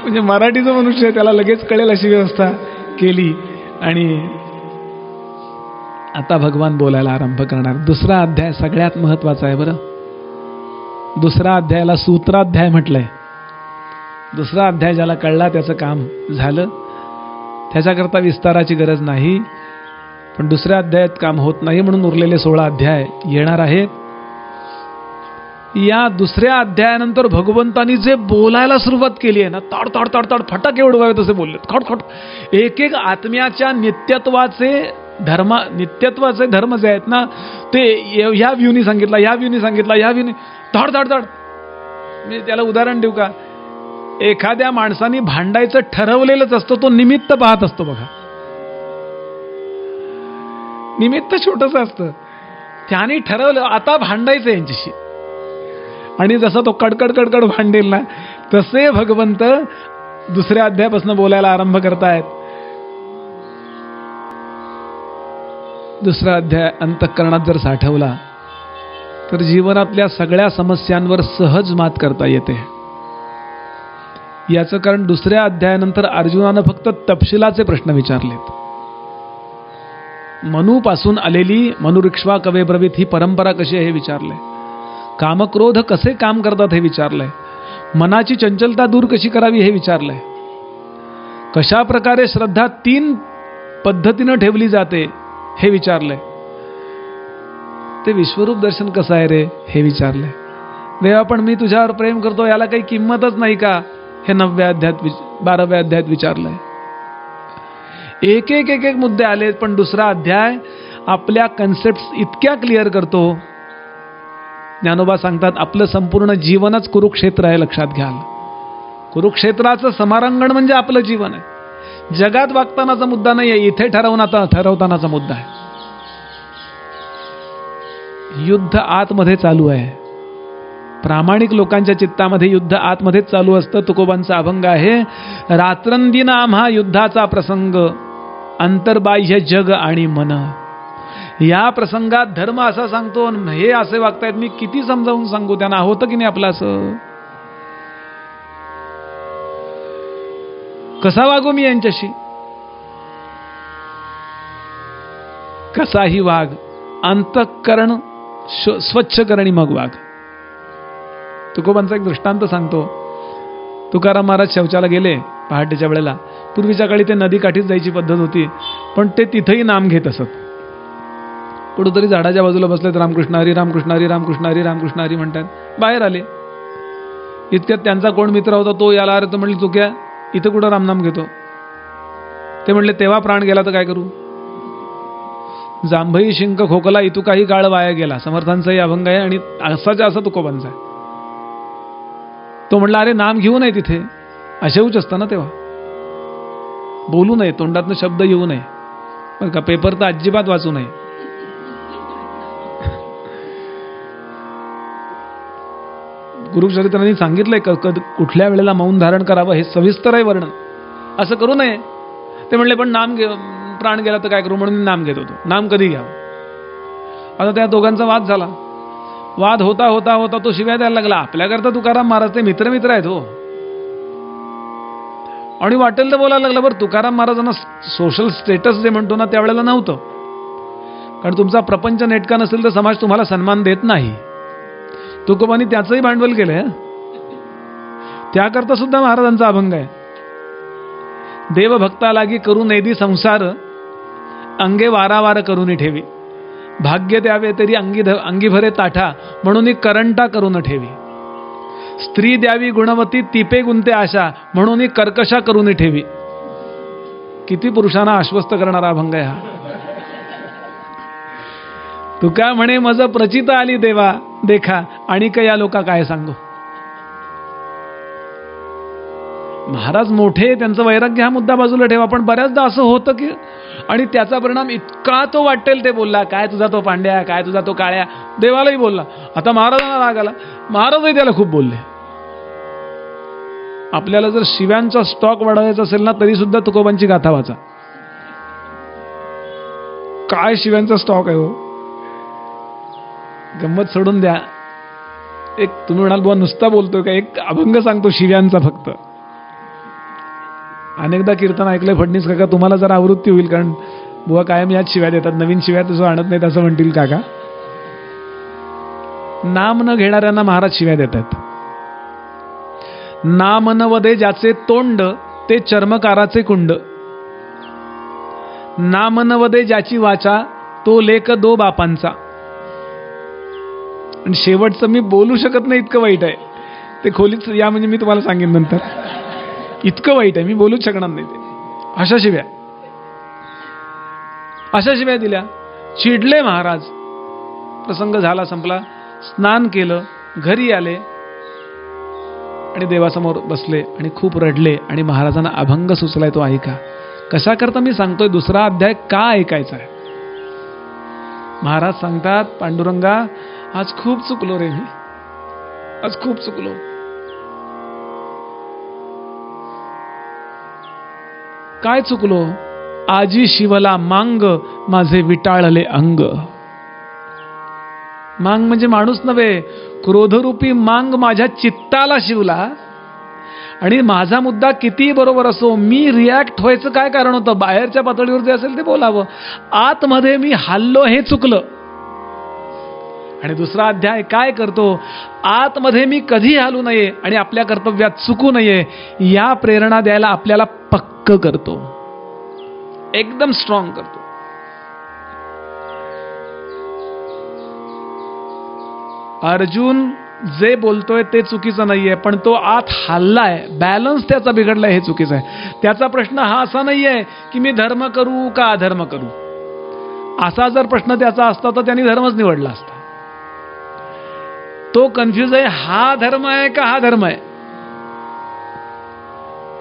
म्हणजे मराठीचं मनुष्य त्याला लगेच कळेल अशी व्यवस्था केली. आणि आता भगवान बोलायला आरंभ करणार. 2रा अध्याय सगळ्यात महत्वाचा आहे बरं. 2रा अध्यायाला सूत्राध्याय म्हटलंय. 2रा अध्याय ज्याला कळला त्याचं काम झालं. त्याच्याकरता विस्ताराची गरज नाही. पण 2ऱ्या अध्यायात काम होत नाही म्हणून उरलेले 16 अध्याय येणार आहेत. या 2ऱ्या अध्यायानंतर भगवंतांनी जे बोलायला सुरुवात केली आहे ना, ताड ताड ताड ताड फटाके उडवावे तसे बोललेत. खटखट एक एक आत्म्याच्या नित्यत्वाचे धर्म जे आहेत ना, ते ह्या व्ह्यूनी सांगितला, ह्या व्ह्यूनी सांगितला, ह्या व्ह्यूनी ताड ताड ताड. मी त्याला उदाहरण देऊ का? एखाद्या माणसाने भांडायचं ठरवलेलंच असतं, तो निमित्त पाहत असतो बघा. निमित्त छोटंसं असतं. त्याने ठरवलं आता भांडायचं यांच्याशी. आणि जसं तो कडकड कडकड भांडेल ना, तसे भगवंत दुसऱ्या अध्यायापासून बोलायला आरंभ करतायत. दुसरा अध्याय अंतःकरणात जर साठवला तर जीवनातल्या सगळ्या समस्यांवर सहज मात करता येते. याचं कारण दुसऱ्या अध्यायानंतर अर्जुनानं फक्त तपशिलाचे प्रश्न विचारलेत. मनूपासून आलेली मनुरिक्ष्वा कवे ब्रवीत ही परंपरा कशी आहे हे विचारलंय. कामक्रोध कसे काम करतात हे विचारलंय. मनाची चंचलता दूर कशी करावी हे विचारलंय. कशा प्रकारे श्रद्धा 3 पद्धतीनं ठेवली जाते हे विचारलंय. ते विश्वरूप दर्शन कसं आहे रे हे विचारलंय. देवा पण मी तुझ्यावर प्रेम करतो, याला काही किंमतच नाही का, हे 9व्या अध्यायात 12व्या अध्यायात विचारलंय. एक एक एक एक मुद्दे आले. पण दुसरा अध्याय आपल्या कन्सेप्ट इतक्या क्लिअर करतो. ज्ञानोबा सांगतात आपलं संपूर्ण जीवनच कुरुक्षेत्र आहे, लक्षात घ्याल. कुरुक्षेत्राचं समारंगण म्हणजे आपलं जीवन आहे. जगात वागतानाचा मुद्दा नाही आहे, इथे ठरवतानाचा मुद्दा आहे. युद्ध आतमध्ये चालू आहे. प्रामाणिक लोकांच्या चित्तामध्ये युद्ध आतमध्येच चालू असतं. तुकोबांचा अभंग आहे, रात्रंदिन आम्हा युद्धाचा प्रसंग, अंतर्बाह्य जग आणि मन. या प्रसंगात धर्म असा सांगतो, हे असे वागतायत, मी किती समजावून सांगू त्यांना, होतं की नाही आपलं असं. कसा वागू मी यांच्याशी. कसाही वाग, अंतःकरण स्वच्छ करणी मग वाग. तुकोबांचा एक दृष्टांत सांगतो. तुकाराम महाराज शौचाला गेले पहाटेच्या वेळेला. पूर्वीच्या काळी ते नदीकाठीच जायची पद्धत होती, पण ते तिथेही नाम घेत असत. कुठेतरी झाडाच्या बाजूला बसलेत, रामकृष्ण हरी रामकृष्ण हरी रामकृष्ण हरी रामकृष्ण हरी म्हणतात. बाहेर आले. इतक्यात त्यांचा कोण मित्र होता तो याला, अरे तो म्हणले चुक्या, इथं कुठं रामनाम घेतो. ते म्हणले तेव्हा प्राण गेला तर काय करू. जांभई शिंक खोकला इतू काही काळ वाया गेला, समर्थांचाही अभंग आहे आणि असाच्या असा तुकोबांचा आहे. तो म्हणला अरे नाम घेऊ नये तिथे, अशेवच असतं ना तेव्हा, बोलू नये, तोंडातनं शब्द येऊ नये बरं का, पेपर तर अजिबात वाचू नये. गुरुचरित्रांनी सांगितलंय कुठल्या वेळेला मौन धारण करावं, हे सविस्तर आहे वर्णन. असं करू नये. ते म्हणले पण नाम प्राण गेला तर काय करू, म्हणून मी नाम घेत होतो. नाम कधी घ्यावं. आता त्या दोघांचा वाद झाला. वाद होता होता होता तो शिव्या द्यायला लागला. आपल्याकरता तुकाराम महाराज ते मित्र मित्र आहेत हो, आणि वाटेल तर बोलायला लागला. बरं तुकाराम महाराजांना सोशल स्टेटस जे म्हणतो ना त्यावेळेला नव्हतं, कारण तुमचा प्रपंच नेटका नसेल तर समाज तुम्हाला सन्मान देत नाही. तुकोबांनी त्याचंही भांडवल केलंय. त्याकरता सुद्धा महाराजांचा अभंग आहे. देवभक्ता लागी करू नेदी संसार, अंगे वारावार करून ठेवी. भाग्य द्यावे तरी अंगी भरे ताठा, म्हणून करंटा करून ठेवी. स्त्री द्यावी गुणवती तिपे गुंते आशा, म्हणून कर्कशा करून ठेवी. किती पुरुषांना आश्वस्त करणारा अभंग आहे हा. तुका म्हणे मज प्रचित आली देवा देखा, आणि या लोका काय सांगू. महाराज मोठे, त्यांचं वैराग्य हा मुद्दा बाजूला ठेवा. पण बऱ्याचदा असं होतं की, आणि त्याचा परिणाम इतका तो वाटेल ते बोलला, काय तुझा तो पांड्या, काय तुझा तो काळ्या. देवालाही बोलला. आता महाराजांना राग आला, महाराजही त्याला खूप बोलले. आपल्याला जर शिव्यांचा स्टॉक वाढवायचा असेल ना, तरी सुद्धा तुकोबांची गाथा वाचा. काय शिव्यांचा स्टॉक आहे हो. गंमत सोडून द्या. एक तुम्ही म्हणाल बुवा नुसता बोलतोय का, एक अभंग सांगतो शिव्यांचा फक्त. अनेकदा कीर्तन ऐकलंय फडणीस काका, तुम्हाला जरा आवृत्ती होईल, कारण बुवा कायम याच शिव्या देतात, नवीन शिव्या तुझं आणत नाहीत असं म्हणतील काका. नाम न घेणाऱ्यांना महाराज शिव्या देतात. नाम न वदे ज्याचे तोंड, ते चर्मकाराचे कुंड. नाम न वदे ज्याची वाचा, तो लेक दो बापांचा. आणि शेवटचं मी बोलू शकत नाही, इतकं वाईट आहे ते. खोलीत या म्हणजे मी तुम्हाला सांगेन नंतर. इतकं वाईट आहे, मी बोलूच शकणार नाही ते. अशा शिव्या दिल्या. चिडले महाराज. प्रसंग झाला, संपला. स्नान केलं, घरी आले आणि देवासमोर बसले आणि खूप रडले. आणि महाराजांना अभंग सुचलाय, तो ऐका. कशा करता मी सांगतोय, दुसरा अध्याय का ऐकायचा आहे. महाराज सांगतात, पांडुरंगा आज खूप चुकलो रे मी, आज खूप चुकलो. काय चुकलो? आजी शिवला मांग माझे विटाळले अंग. मांग म्हणजे माणूस नव्हे, क्रोधरूपी मांग माझ्या चित्ताला शिवला. आणि माझा मुद्दा किती बरोबर असो, मी रिॲक्ट व्हायचं काय कारण होतं? बाहेरच्या पातळीवर जे असेल ते बोलावं, आतमध्ये मी हल्लो हे चुकलं. आणि दुसरा अध्याय काय करतो? आतमध्ये मी कधी हालू नये आणि आपल्या कर्तव्यात चुकू नये या प्रेरणा द्यायला आपल्याला पक्क करतो, एकदम स्ट्रॉंग करतो. अर्जुन जे बोलतोय ते चुकीचं नाहीये, पण तो आत हल्लाय, बॅलन्स त्याचा बिघडलाय, हे चुकीचं आहे. त्याचा प्रश्न हा असा नाहीये की मी धर्म करू का अधर्म करू. असा जर प्रश्न त्याचा असता तर त्यांनी धर्मच निवडला असता. तो कन्फ्यूज आहे, हा धर्म आहे का हा धर्म आहे.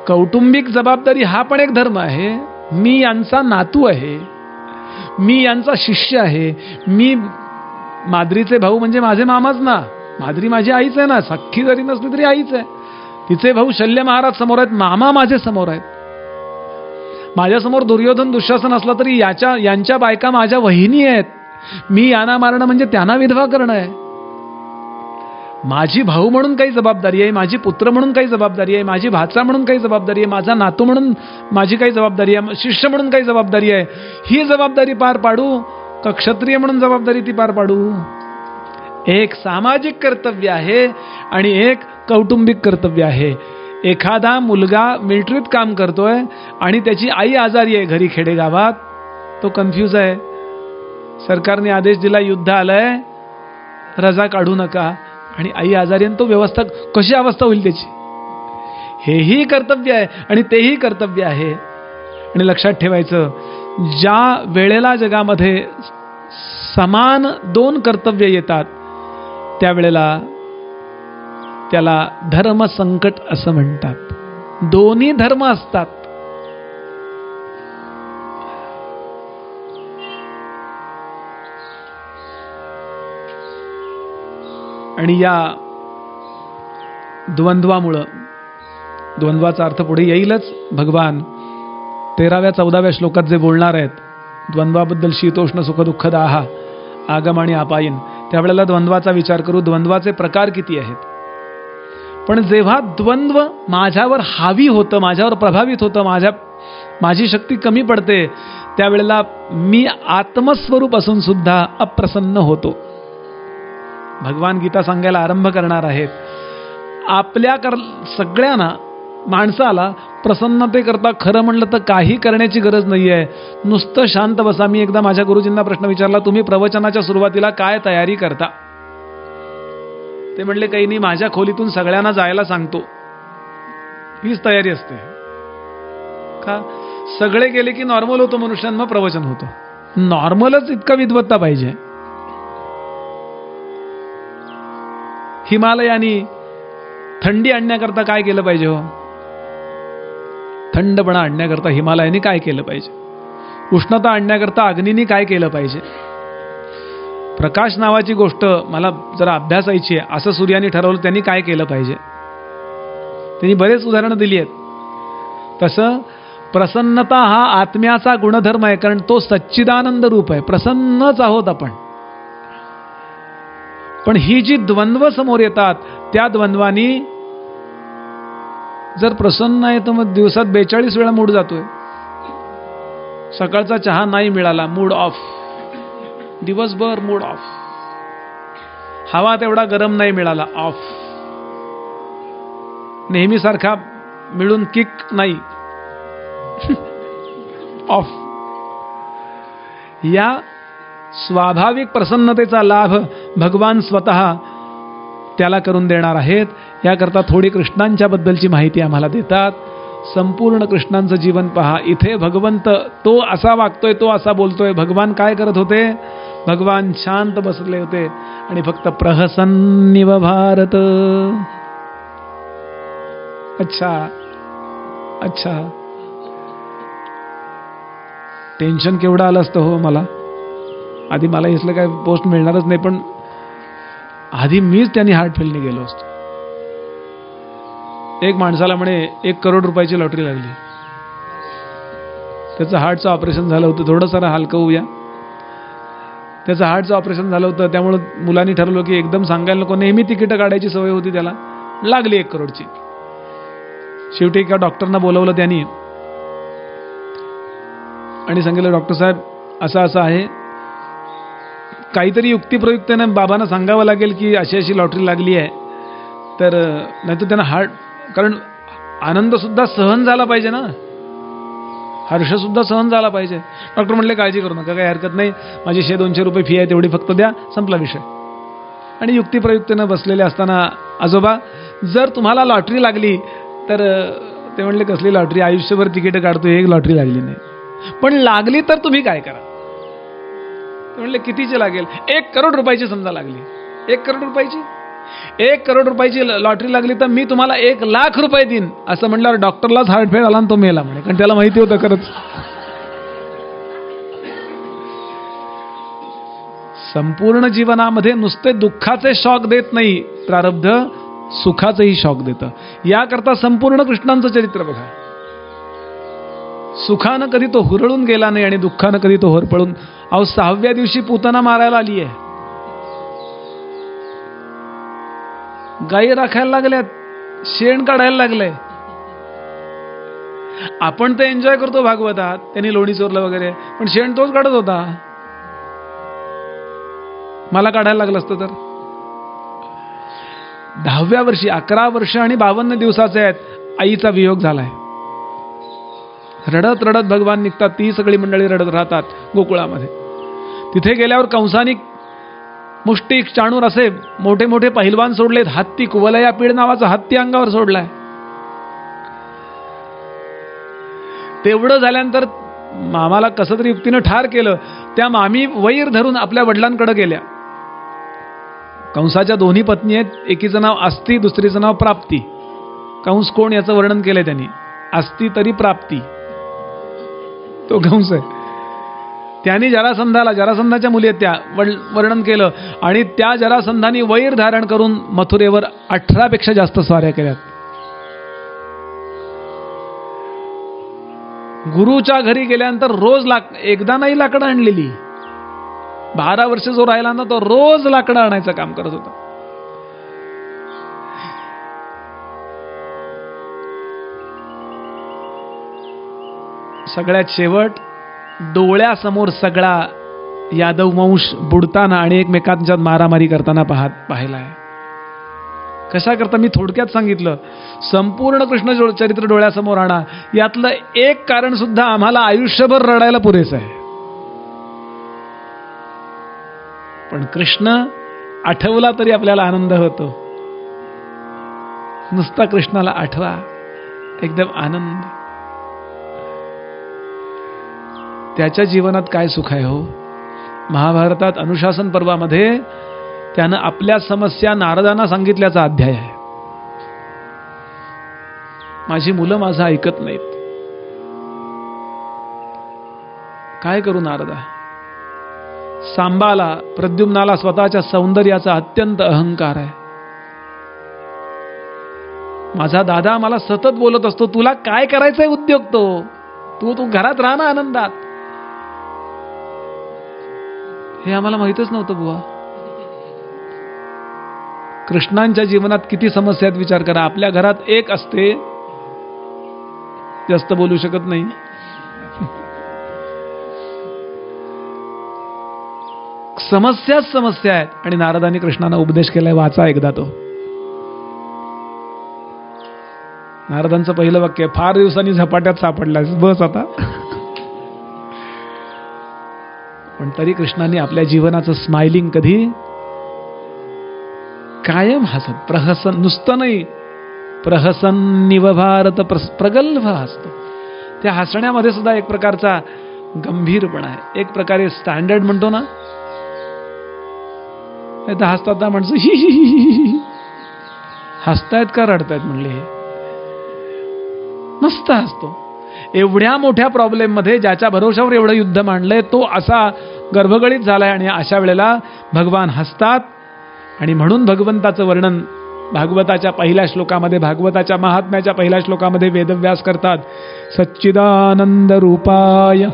कौटुंबिक जबाबदारी हा पण एक धर्म आहे. मी यांचा नातू आहे, मी यांचा शिष्य आहे, मी माद्रीचे भाऊ म्हणजे माझे मामाच ना. माद्री माझी आईच आहे ना, सख्खी जरी नसली तरी आईच आहे. तिचे भाऊ शल्य महाराज समोर आहेत, मामा माझे समोर आहेत. माझ्यासमोर दुर्योधन दुःशासन असला तरी यांच्या बायका माझ्या वहिनी आहेत. मी यांना मारणं म्हणजे त्यांना विधवा करणं आहे. माझी भाऊ म्हणून काही जबाबदारी आहे, माझी पुत्र म्हणून काही जबाबदारी आहे, माझी भाचा म्हणून काही जबाबदारी आहे, माझा नातू म्हणून माझी काही जबाबदारी आहे, शिष्य म्हणून काही जबाबदारी आहे. ही जबाबदारी पार पाडू का क्षत्रिय म्हणून जबाबदारी ती पार पाडू? एक सामाजिक कर्तव्य आहे आणि एक कौटुंबिक कर्तव्य आहे. एखादा मुलगा मिलिटरीत काम करतोय आणि त्याची आई आजारी आहे घरी खेडेगावात, तो कन्फ्यूज आहे. सरकारने आदेश दिला, युद्ध आलंय, रजा काढू नका, आणि आई आजारी आहे, तो व्यवस्था कशी अवस्था होईल त्याची? हेही कर्तव्य आहे आणि तेही कर्तव्य आहे. आणि लक्षात ठेवायचं, ज्या वेळेला जगामध्ये समान दोन कर्तव्य येतात त्यावेळेला त्याला धर्म संकट असं म्हणतात. दोन्ही धर्म असतात. आणि या द्वंद्वामुळं, द्वंद्वाचा अर्थ पुढे येईलच, भगवान 13व्या 14व्या श्लोकात जे बोलणार आहेत, द्वंद्वाबद्दल शीतोष्ण सुख दुःखदाहा आगम आणि अपायन, त्यावेळेला द्वंद्वाचा विचार करू. द्वंद्वाचे प्रकार किती आहेत? पण जेव्हा द्वंद्व माझ्यावर हावी होतं, माझ्यावर प्रभावित होतं, माझी शक्ती कमी पडते, त्यावेळेला मी आत्मस्वरूप असून सुद्धा अप्रसन्न होतो. भगवान गीता सांगायला आरंभ करणार आहेत. आपल्या सगळ्यांना, माणसाला प्रसन्नतेकरता खरं म्हणलं तर काही करण्याची गरज नाही आहे. नुसतं शांत बसा. मी एकदा माझ्या गुरुजींना प्रश्न विचारला, तुम्ही प्रवचनाच्या सुरुवातीला काय तयारी करता? ते म्हणले, काही नाही, माझ्या खोलीतून सगळ्यांना जायला सांगतो, हीच तयारी असते. का? सगळे गेले की नॉर्मल होतो मनुष्यां, मग प्रवचन होतं. नॉर्मलच इतका विद्वत्ता पाहिजे. हिमालयानी थंडी आणण्याकरता काय केलं पाहिजे हो? थंडपणा आणण्याकरता हिमालयानी काय केलं पाहिजे? उष्णता आणण्याकरता अग्नीनी काय केलं पाहिजे? प्रकाश नावाची गोष्ट मला जरा अभ्यासायची आहे असं सूर्याने ठरवलं, त्यांनी काय केलं पाहिजे? त्यांनी बरेच उदाहरणं दिली आहेत. तसं प्रसन्नता हा आत्म्याचा गुणधर्म आहे, कारण तो सच्चिदानंद रूप आहे. प्रसन्नच आहोत आपण. पण ही जी द्वंद्व समोर येतात, त्या द्वंद्वानी जर प्रसन्न आहे तर मग दिवसात 42 वेळा मूड जातोय. सकाळचा चहा नाही मिळाला, मूड ऑफ. दिवसभर मूड ऑफ. हवा तेवढा गरम नाही मिळाला, ऑफ. नेहमीसारखा मिळून किक नाही, ऑफ. या स्वाभाविक प्रसन्नतेचा लाभ भगवान स्वतः त्याला करून देणार आहेत. याकरता थोडी कृष्णांच्या बद्दलची माहिती आम्हाला देतात. संपूर्ण कृष्णांचं जीवन पहा. इथे भगवंत तो असा वागतोय, तो असा बोलतोय. भगवान काय करत होते? भगवान शांत बसले होते आणि फक्त प्रहसन्निव भारत. अच्छा अच्छा, टेन्शन केवढं आलं असतं हो मला. आधी मला इसलं काय पोस्ट मिळणारच नाही, पण आधी मीच त्यांनी हार्ट फेलने गेलो असतो. एक माणसाला म्हणे 1 करोड रुपयाची लॉटरी लागली. त्याचं हार्टचं ऑपरेशन झालं होतं. थोडंसं हलकं होऊया. त्याचं हार्टचं ऑपरेशन झालं होतं. त्यामुळं मुलांनी ठरवलं की एकदम सांगायला नको. नेहमी तिकीटं काढायची सवय होती त्याला. लागली 1 करोडची. शेवटी एका डॉक्टरना बोलवलं त्यांनी आणि सांगितलं, डॉक्टर साहेब असं असं आहे, काहीतरी युक्तिप्रयुक्तेने बाबांना सांगावं लागेल की अशी अशी लॉटरी लागली आहे, तर नाही तर त्यांना हार्ट, कारण आनंद सुद्धा सहन झाला पाहिजे ना, हर्ष सुद्धा सहन झाला पाहिजे. डॉक्टर म्हणले काळजी करू नका, काही हरकत नाही, माझी 100-200 रुपये फी आहे, तेवढी फक्त द्या, संपला विषय. आणि युक्तिप्रयुक्तेनं बसलेले असताना, आजोबा जर तुम्हाला लॉटरी लागली तर, ते म्हणले कसली लॉटरी, आयुष्यभर तिकीट काढतोय, एक लॉटरी लागली नाही, पण लागली तर तुम्ही काय करा. ते म्हणले कितीची लागेल. 1 करोड रुपयाची समजा लागली. 1 करोड रुपयाची, 1 करोड रुपयाची लॉटरी लागली तर मी तुम्हाला 1 लाख रुपये देईन. असं म्हणल्यावर डॉक्टरलाच हार्ट फेल आला आणि तो मेला म्हणे, कारण त्याला माहिती होतं खरंच. संपूर्ण जीवनामध्ये नुसते दुःखाचे शॉक देत नाही, प्रारब्ध सुखाचेही शॉक देतं. याकरता संपूर्ण कृष्णांचं चरित्र बघा. सुखानं कधी तो हुरळून गेला नाही आणि दुःखानं कधी तो होरपळून. 6व्या दिवशी पूतना मारायला आली आहे. गायी राखायला लागल्यात, शेण काढायला लागलंय. आपण तर एन्जॉय करतो भागवतात, त्यांनी लोणी चोरलं वगैरे, पण शेण तोच काढत होता. मला काढायला लागलं असतं तर. 10व्या वर्षी 11 वर्ष आणि 52 दिवसाचे आहेत, आईचा वियोग झालाय. रडत रडत भगवान निघतात. ती सगळी मंडळी रडत राहतात गोकुळामध्ये. तिथे गेल्यावर कंसानी मुष्टिक चाणूर असे मोठे मोठे पहिलवान सोडलेत. हत्ती, कुवलया पीड नावाचा हत्ती अंगावर सोडलाय. तेवढं झाल्यानंतर मामाला कसं तरी युक्तीनं ठार केलं. त्या मामी वैर धरून आपल्या वडिलांकडे गेल्या. कंसाच्या दोन्ही पत्नी आहेत. एकीचं नाव अस्ती, दुसरीचं नाव प्राप्ती. कंस कोण याचं वर्णन केलंय त्यांनी. अस्ती तरी प्राप्ती, तो कंस आहे. त्यांनी जरासंधाच्या मुली आहेत त्या वर्णन केलं. आणि त्या जरासंधानी वैर धारण करून मथुरेवर 18 पेक्षा जास्त स्वाऱ्या केल्यात. गुरुच्या घरी गेल्यानंतर रोज एकदा नाही लाकडं आणलेली. 12 वर्ष जो राहिला ना, तो रोज लाकडं आणायचं काम करत होता. सगळ्यात शेवट डोळ्यासमोर सगळा यादव वंश बुडताना आणि एकमेकांच्यात मारामारी करताना पाहिलाय. कशा करता मी थोडक्यात सांगितलं. संपूर्ण कृष्ण चरित्र डोळ्यासमोर आणा. यातलं एक कारण सुद्धा आम्हाला आयुष्यभर रडायला पुरेसं आहे. पण कृष्ण आठवला तरी आपल्याला आनंद होतो. नुसता कृष्णाला आठवा, एकदम आनंद. त्याच्या जीवनात काय सुख आहे हो. महाभारतात अनुशासन पर्वामध्ये त्यानं आपल्या समस्या नारदांना सांगितल्याचा अध्याय आहे. माझी मुलं माझं ऐकत नाहीत, काय करू नारदा. सांबाला, प्रद्युम्नाला स्वतःच्या सौंदर्याचा अत्यंत अहंकार आहे. माझा दादा मला सतत बोलत असतो, तुला काय करायचंय उद्योग, तू घरात राहा ना आनंदात. हे आम्हाला माहितच नव्हतं बुवा. कृष्णांच्या जीवनात किती समस्या आहेत विचार करा. आपल्या घरात एक असते, जास्त बोलू शकत नाही. समस्याच समस्या आहेत. आणि नारदांनी कृष्णांना उपदेश केलाय, वाचा एकदा तो. नारदांचं पहिलं वाक्य, फार दिवसांनी झपाट्यात सापडलास, बस आता. पण तरी कृष्णाने आपल्या जीवनाचं स्माइलिंग कधी, कायम हसत, प्रहसन, नुसतं नाही, प्रहसन्निव भारत प्रगल्भ हसतो. त्या हसण्यामध्ये सुद्धा एक प्रकारचा गंभीरपणा आहे. एक प्रकारे स्टँडर्ड म्हणतो ना, हसतात माणसं, हसतायत का रडतायत म्हणले, हे मस्त हसतो. एवढ्या मोठ्या प्रॉब्लेममध्ये ज्याच्या भरोशावर एवढं युद्ध मांडलंय तो असा गर्भगळीत झालाय. आणि अशा वेळेला भगवान हसतात. आणि म्हणून भगवंताचं वर्णन भागवताच्या पहिल्या श्लोकामध्ये, भागवताच्या महात्म्याच्या पहिल्या श्लोकामध्ये वेदव्यास करतात. सच्चिदानंद रूपाय.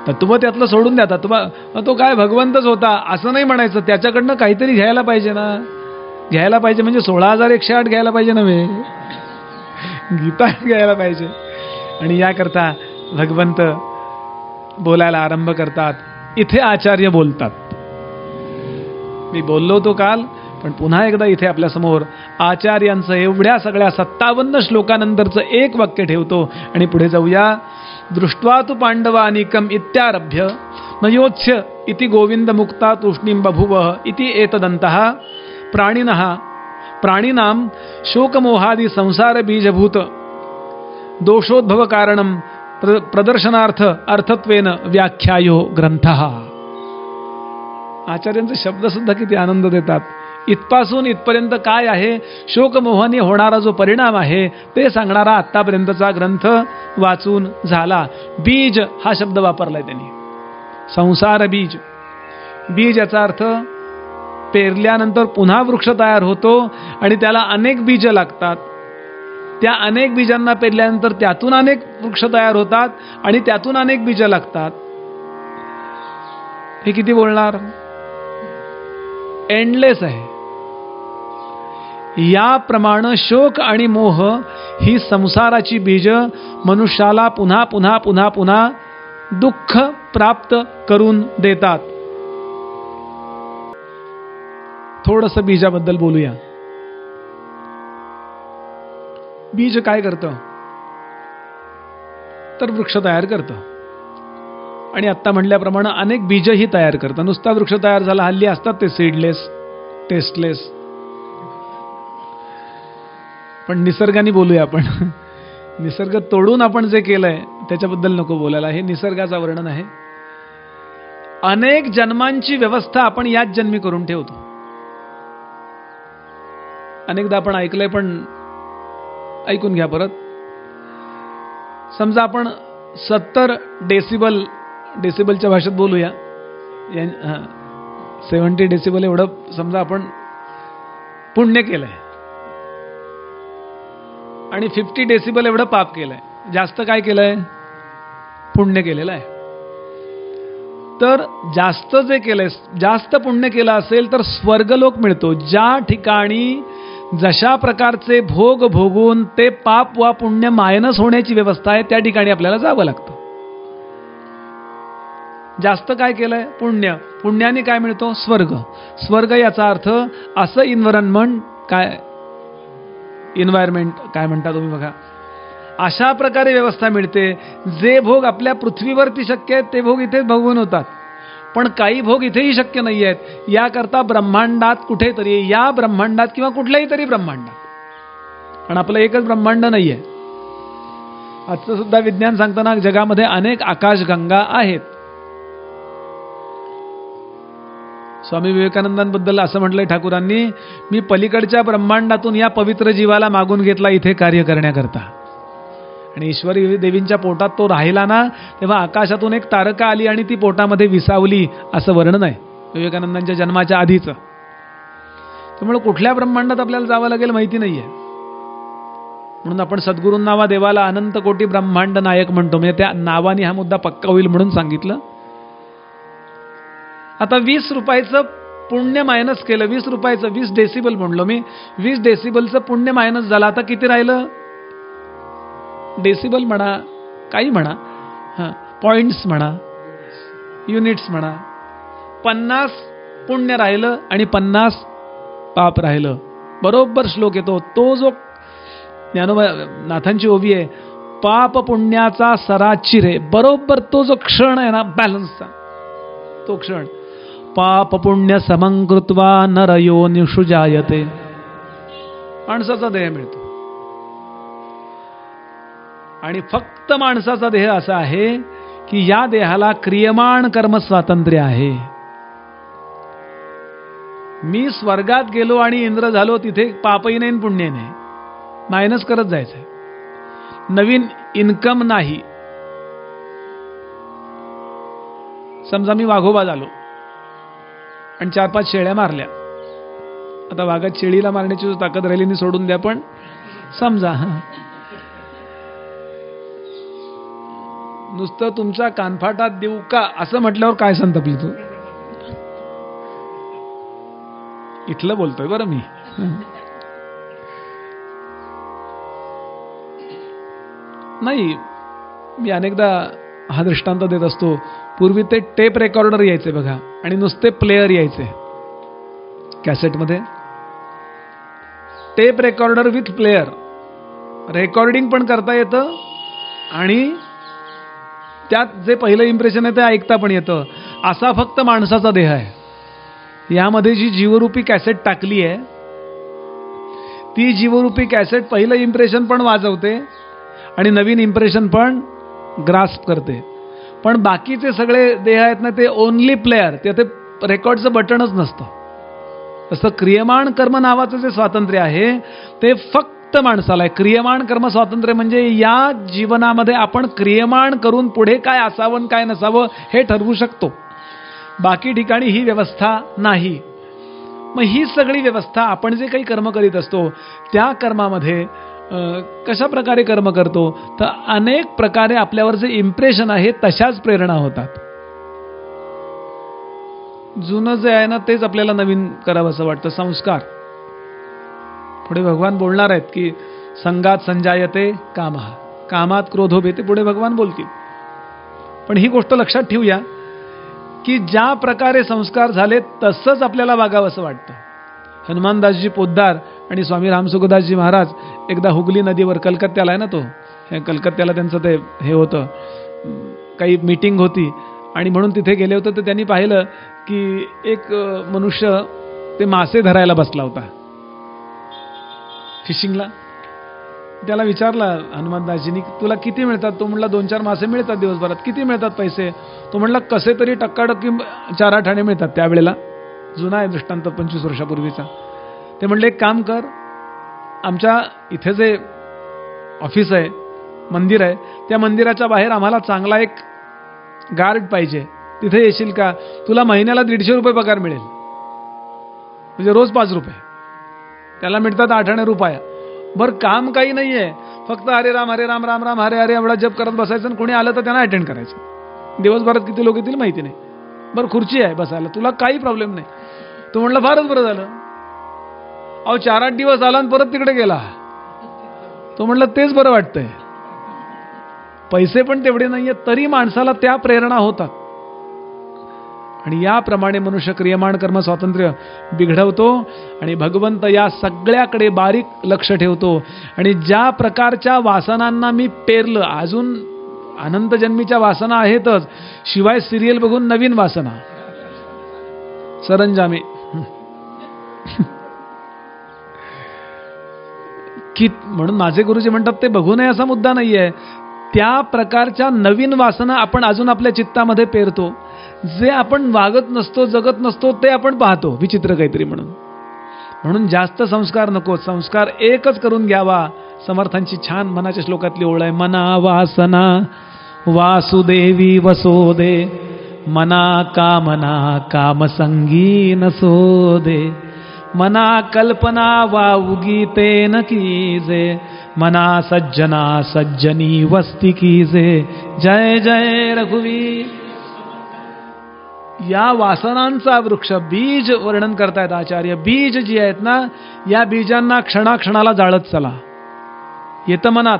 तत्व त्यातलं सोडून द्या. तत्व तो काय भगवंतच होता असं नाही म्हणायचं. त्याच्याकडनं काहीतरी घ्यायला पाहिजे ना. घ्यायला पाहिजे म्हणजे 16,108 घ्यायला पाहिजे नव्हे, गीता घ्यायला पाहिजे. आणि याकरता भगवंत बोलायला आरंभ करतात. इथे आचार्य बोलतात. मी बोललो होतो काल, पण पुन्हा एकदा इथे आपल्या समोर आचार्यांचं एवढ्या सगळ्या 57 श्लोकानंतरचं एक वाक्य ठेवतो आणि पुढे जाऊया. दृष्ट्वा तु पांडवानिकम इत्यारभ्य नयोत्स्य इति गोविंद मुक्ता तूष्णीं बभुव इति एतदन्तः प्राणिनां शोकमोहादि संसार बीजभूत दोषोद्भव कारणं प्रदर्शनार्थ अर्थत्वेन व्याख्यायो ग्रंथः. आचार्यांचे शब्द सुद्धा किती आनंद देतात. इथपासून इथपर्यंत काय आहे, शोकमोहाने होणारा जो परिणाम आहे ते सांगणारा आत्तापर्यंतचा ग्रंथ वाचून झाला. बीज हा शब्द वापरलाय त्यांनी. संसार बीज. बीज याचा अर्थ पेरल्यानंतर पुन्हा वृक्ष तयार होतो आणि त्याला अनेक बीज लागतात. त्या अनेक बीजांना पेरल्यानंतर त्यातून अनेक वृक्ष तयार होतात आणि त्यातून अनेक बीज लागतात. हे किती बोलणार, एंडलेस आहे. याप्रमाणे शोक आणि मोह ही संसाराची बीज मनुष्याला पुन्हा पुन्हा पुन्हा पुन्हा दुःख प्राप्त करून देतात. थोडंसं बीजाबद्दल बोलूया. बीज काय करतं, तर वृक्ष तयार करतं. आणि आत्ता म्हटल्याप्रमाणे अनेक बीजही तयार करतं. नुसता वृक्ष तयार झाला, हल्ली असतात ते सीडलेस, टेस्टलेस. पण निसर्गाने बोलूया आपण. निसर्ग तोडून आपण जे केलंय त्याच्याबद्दल नको बोलायला. हे निसर्गाचं वर्णन आहे. अनेक जन्मांची व्यवस्था आपण याच जन्मी करून ठेवतो. अनेकदा आपण ऐकलंय, पण ऐकून घ्या परत. समजा आपण 70 डेसिबलच्या भाषेत बोलूया. 70 डेसिबल एवढं समजा आपण पुण्य केलंय आणि 50 डेसिबल एवढं पाप केलंय. जास्त काय केलंय, पुण्य केलेलं आहे. तर जास्त जे केलंय, जास्त पुण्य केलं असेल तर स्वर्गलोक मिळतो. ज्या ठिकाणी जशा प्रकारचे भोग भोगून ते पाप वा पुण्य मायनस होण्याची व्यवस्था आहे त्या ठिकाणी आपल्याला जावं लागतं. जास्त काय केलंय, पुण्य. पुण्याने काय मिळतो, स्वर्ग. स्वर्ग याचा अर्थ असं इन्व्हायरमेंट, काय एन्व्हायरमेंट काय म्हणता तुम्ही बघा, अशा प्रकारे व्यवस्था मिळते. जे भोग आपल्या पृथ्वीवरती शक्य आहेत ते भोग इथे भोगून होतात. पण काही भोग इथेही शक्य नाही आहेत. याकरता ब्रह्मांडात कुठेतरी, या ब्रह्मांडात किंवा कुठल्याही तरी ब्रह्मांडात, पण आपलं एकच ब्रह्मांड नाहीये. आजचं सुद्धा विज्ञान सांगताना जगामध्ये अनेक आकाशगंगा आहेत. स्वामी विवेकानंदांबद्दल असं म्हटलंय ठाकूरांनी, मी पलीकडच्या ब्रह्मांडातून या पवित्र जीवाला मागून घेतला इथे कार्य करण्याकरता. आणि ईश्वरी देवींच्या पोटात तो राहिला ना, तेव्हा आकाशातून एक तारका आली आणि ती पोटामध्ये विसावली, असं वर्णन आहे विवेकानंदांच्या जन्माच्या आधीचं. त्यामुळे कुठल्या ब्रह्मांडात आपल्याला जावं लागेल माहिती नाहीये. म्हणून आपण सद्गुरूंना वा देवाला अनंत कोटी ब्रह्मांड नायक म्हणतो. म्हणजे त्या नावाने हा मुद्दा पक्का होईल म्हणून सांगितलं. आता 20 रुपयाचं पुण्य मायनस केलं. 20 रुपयाचं, 20 डेसिबल म्हणलो मी, 20 डेसिबलचं पुण्य मायनस झालं. आता किती राहिलं, डेसिबल म्हणा, काही म्हणा, पॉइंट्स म्हणा, युनिट्स म्हणा, 50 पुण्य राहिलं आणि 50 पाप राहिलं. बरोबर श्लोक येतो तो, जो नाथांची ओवी आहे, पाप पुण्याचा सराची रे. बरोबर तो जो क्षण आहे ना बॅलन्सचा, तो क्षण. पाप पुण्य समंकृत्वा नरयोनिषु जायते. माणसाचा देह मिळतो. आणि फक्त माणसाचा देह असा आहे की या देहाला क्रियमाण कर्म स्वातंत्र्य आहे. मी स्वर्गात गेलो आणि इंद्र झालो, तिथे पापही नाही पुण्य नाही, मायनस करत जायचंय. नवीन इन्कम नाही. समजा मी वाघोबा झालो आणि 4-5 शेळ्या मारल्या. आता वाघात शेळीला मारण्याची ताकद राहिली नाही, सोडून द्या. पण समजा नुसतं तुमच्या कानफाटात देऊ का असं म्हटल्यावर काय संतपली तू? इथलं बोलतोय बरं मी. नाही, मी अनेकदा हा दृष्टांत देत असतो. पूर्वी ते टेप रेकॉर्डर यायचे बघा, आणि नुसते प्लेयर यायचे कॅसेटमध्ये. Tape recorder with player, recording पण करता येतं आणि त्यात जे पहिलं इम्प्रेशन आहे ते ऐकता पण येतं. असा फक्त माणसाचा देह आहे. यामध्ये जी जीवरूपी कॅसेट टाकली आहे, ती जीवरूपी कॅसेट पहिलं इम्प्रेशन पण वाजवते आणि नवीन इम्प्रेशन पण ग्रास्प करते. पण बाकीचे सगळे देह आहेत ना, ते ओनली प्लेयर. ते रेकॉर्डचं बटनच नसतं. तसं क्रियमाण कर्म नावाचं जे स्वातंत्र्य आहे ते फक्त माणसाला आहे. क्रियमाण कर्म स्वातंत्र्य म्हणजे या जीवनामध्ये आपण क्रियमाण करून पुढे काय असावं काय नसावं हे ठरवू शकतो. बाकी ठिकाणी ही व्यवस्था नाही. मग ही सगळी व्यवस्था आपण जे काही कर्म करीत असतो त्या कर्मामध्ये कशा प्रकारे कर्म करतो, तर अनेक प्रकारे आपल्यावर जे इम्प्रेशन आहे तशाच प्रेरणा होतात. जुनं जे आहे ना तेच आपल्याला नवीन करावं असं वाटतं. संस्कार. पुढे भगवान बोलणार आहेत की संगात संजायते कामः, कामात क्रोधोभेते. पुढे भगवान बोलतील. पण ही गोष्ट लक्षात ठेवूया की ज्या प्रकारे संस्कार झाले तसंच आपल्याला वागावं असं वाटतं. हनुमानदासजी पोद्दार आणि स्वामी रामसुखदासजी महाराज एकदा हुगली नदीवर, कलकत्त्याला आहे ना तो, कलकत्त्याला त्यांचं ते हे होतं, काही मीटिंग होती आणि म्हणून तिथे गेले होते. तर त्यांनी पाहिलं की एक मनुष्य ते मासे धरायला बसला होता फिशिंगला. त्याला विचारला हनुमानदासजींनी, तुला किती मिळतात? तो म्हणला 2-4 मासे मिळतात दिवसभरात. किती मिळतात पैसे? तो म्हणला कसे तरी टक्काटक्की 4-8 आणे मिळतात. त्यावेळेला जुना आहे दृष्टांत, 25 वर्षापूर्वीचा. ते म्हणले एक काम कर, आमच्या इथे जे ऑफिस आहे, मंदिर आहे, त्या मंदिराच्या बाहेर आम्हाला चांगला एक गार्ड पाहिजे, तिथे येशील का? तुला महिन्याला 150 रुपये पगार मिळेल. म्हणजे रोज 5 रुपये. त्याला मिळतात 8 आणे रुपया. बरं काम काही नाहीये, फक्त हरे राम राम राम हरे हरे एवढा जप करत बसायचं आणि कोणी आलं तर त्यांना अटेंड करायचं. दिवसभरात किती लोक येतील माहिती नाही. बरं खुर्ची आहे बसायला, तुला काही प्रॉब्लेम नाही. तो म्हणलं फारच बरं झालं. अहो 4-8 दिवस आला आणि परत तिकडे गेला. तो म्हणलं तेच बरं वाटतंय. पैसे पण तेवढे नाहीये तरी माणसाला त्या प्रेरणा होतात. आणि याप्रमाणे मनुष्य क्रियमाण कर्म स्वातंत्र्य बिघडवतो आणि भगवंत या सगळ्याकडे बारीक लक्ष ठेवतो. आणि ज्या प्रकारच्या वासनांना मी पेरलं, अजून अनंत जन्मीच्या वासना आहेतच, शिवाय सिरियल बघून नवीन वासना, सरंजामे की म्हणून माझे गुरुजी म्हणतात ते बघू नये असा मुद्दा नाहीये. त्या प्रकारच्या नवीन वासना आपण अजून आपल्या चित्तामध्ये पेरतो. जे आपण वागत नसतो, जगत नसतो, ते आपण पाहतो विचित्र काहीतरी म्हणून. म्हणून जास्त संस्कार नको, संस्कार एकच करून घ्यावा. समर्थांची छान मनाच्या श्लोकातली ओळ आहे, मना वासना वासुदेवी वसोदे, मना कामना कामसंगी नसोदे, मना कल्पना वाउगी ते न कीजे, मना सज्जना सज्जनी वस्ती कीजे. जय जय रघुवीर. या वासनांचा वृक्ष बीज वर्णन करतायत आचार्य. बीज जी आहेत ना, या बीजांना क्षणाक्षणाला जाळत चला. येतं मनात.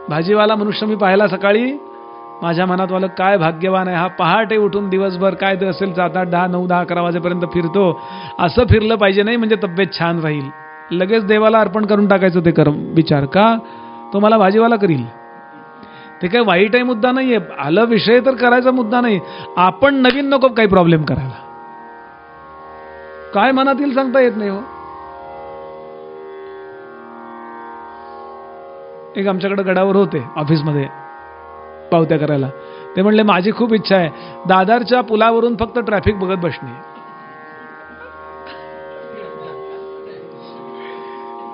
भाजीवाला मनुष्य मी पाहिला सकाळी, माझ्या मनात वाला काय भाग्यवान आहे हा, पहाटे उठून दिवसभर काय ते असेल 7, 8, 10, 9, 10, 11 वाजेपर्यंत फिरतो. असं फिरलं पाहिजे नाही, म्हणजे तब्येत छान राहील. लगेच देवाला अर्पण करून टाकायचं ते कर्म. विचार का तो मला भाजीवाला करील. ते काही वाईट आहे मुद्दा नाहीये, आलं विषय तर करायचा मुद्दा नाही. आपण नवीन नको काही प्रॉब्लेम करायला. काय मनात येईल सांगता येत नाही हो. एक आमच्याकडे गडावर होते ऑफिसमध्ये पावत्या करायला. ते म्हणले माझी खूप इच्छा आहे दादरच्या पुलावरून फक्त ट्रॅफिक बघत बसणे.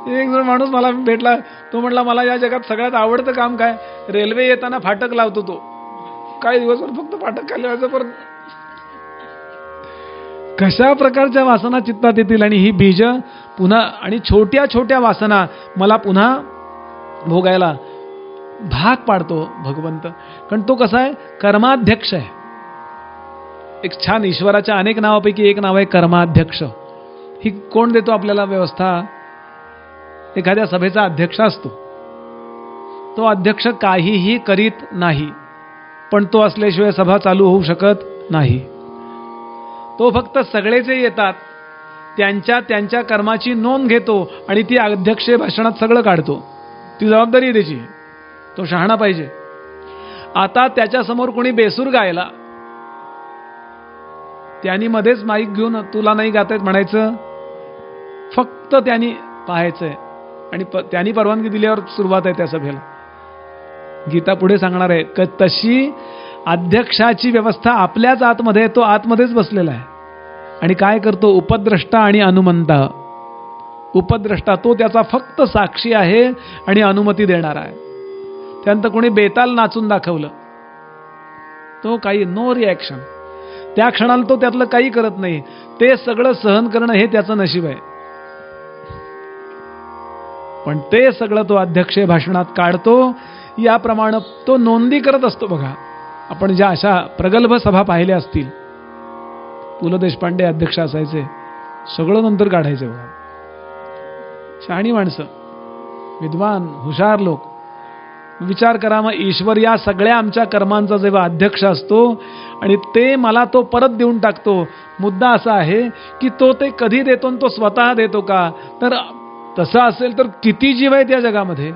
एक जण माणूस मला भेटला, तो म्हटला मला या जगात सगळ्यात आवडतं काम काय, रेल्वे येताना फाटक लावतो तो. काही दिवसभर फक्त फाटक खाली व्हायचं. परत कशा प्रकारच्या वासना चित्तात येतील आणि ही बीज पुन्हा, आणि छोट्या छोट्या वासना मला पुन्हा भोगायला भाग पाडतो भगवंत. कारण तो कसा आहे, कर्माध्यक्ष आहे. एक छान ईश्वराच्या अनेक नावापैकी एक नाव आहे कर्माध्यक्ष. ही कोण देतो आपल्याला व्यवस्था? एखाद्या सभेचा अध्यक्ष असतो. तो अध्यक्ष काहीही करीत नाही, पण तो असल्याशिवाय सभा चालू होऊ शकत नाही. तो फक्त सगळे जे येतात त्यांच्या त्यांच्या कर्माची नोंद घेतो आणि ती अध्यक्ष भाषणात सगळं काढतो. ती जबाबदारी आहे त्याची. तो शहाणा पाहिजे. आता त्याच्यासमोर कोणी बेसूर गायला, त्यांनी मध्येच माईक घेऊन तुला नाही गाता येत म्हणायचं, फक्त त्यांनी पाहायचंय आणि त्यांनी परवानगी दिल्यावर सुरुवात आहे त्या सभेला. गीता पुढे सांगणार आहे तशी अध्यक्षाची व्यवस्था आपल्याच आतमध्ये, तो आतमध्येच बसलेला आहे. आणि काय करतो, उपद्रष्टा आणि अनुमंता. उपद्रष्टा तो त्याचा फक्त साक्षी आहे आणि अनुमती देणारा आहे. त्यानंतर कोणी बेताल नाचून दाखवलं, तो काही नो रिॲक्शन. त्या क्षणाला तो त्यातलं काही करत नाही. ते सगळं सहन करणं हे त्याचं नशीब आहे. पण ते सगळं तो अध्यक्ष भाषणात काढतो. याप्रमाणे तो नोंदी करत असतो. बघा, आपण ज्या अशा प्रगल्भ सभा पाहिल्या असतील, पु ल देशपांडे अध्यक्ष असायचे, सगळं नंतर काढायचे. बघा, शहाणी माणसं, विद्वान हुशार लोक. विचार करा, मग ईश्वर या सगळ्या आमच्या कर्मांचा जेव्हा अध्यक्ष असतो आणि ते मला तो परत देऊन टाकतो, मुद्दा असा आहे की तो ते कधी देतो आणि तो स्वतः देतो का? तर तसं असेल तर किती जीव आहे त्या जगामध्ये?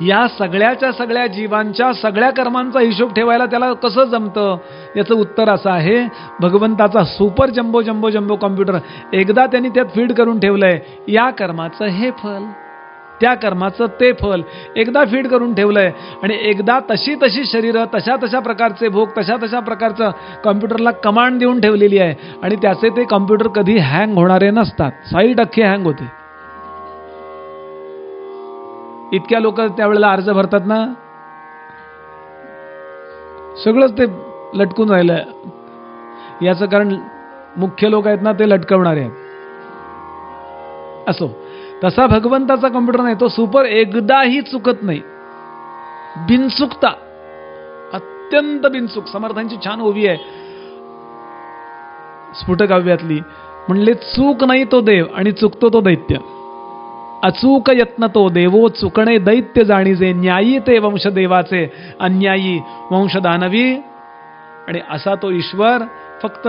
या सगळ्याच्या सगळ्या जीवांच्या सगळ्या कर्मांचा हिशोब ठेवायला त्याला कसं जमतं? याचं उत्तर असं आहे, भगवंताचा super jumbo jumbo jumbo computer एकदा त्यांनी त्यात फीड करून ठेवलंय. या कर्माचं हे फल, त्या कर्माचं ते फल एकदा फीड करून ठेवलंय. आणि एकदा तशी तशी शरीरं, तशा तशा प्रकारचे भोग, तशा तशा प्रकारचं कॉम्प्युटरला कमांड देऊन ठेवलेली आहे. आणि त्याचे ते कॉम्प्युटर कधी हँग होणारे नसतात. साईट अख्खी हँग होते. इतक्या लोक त्यावेळेला अर्ज भरतात ना, सगळंच ते लटकून राहिलं. याचं कारण मुख्य लोक आहेत ना, ते लटकवणारे आहेत. असो, तसा भगवंताचा कॉम्प्युटर नाही. तो सुपर एकदाही चुकत नाही. बिनचुकता, अत्यंत बिनचूक. समर्थांची छान ओवी आहे स्फुटक काव्यातली, म्हणले चूक नाही तो देव आणि चुकतो तो दैत्य. अचूक यत्न तो देवो, चुकणे दैत्य जाणीजे. न्यायी ते वंश देवाचे, अन्यायी वंश दानवी. आणि असा तो ईश्वर फक्त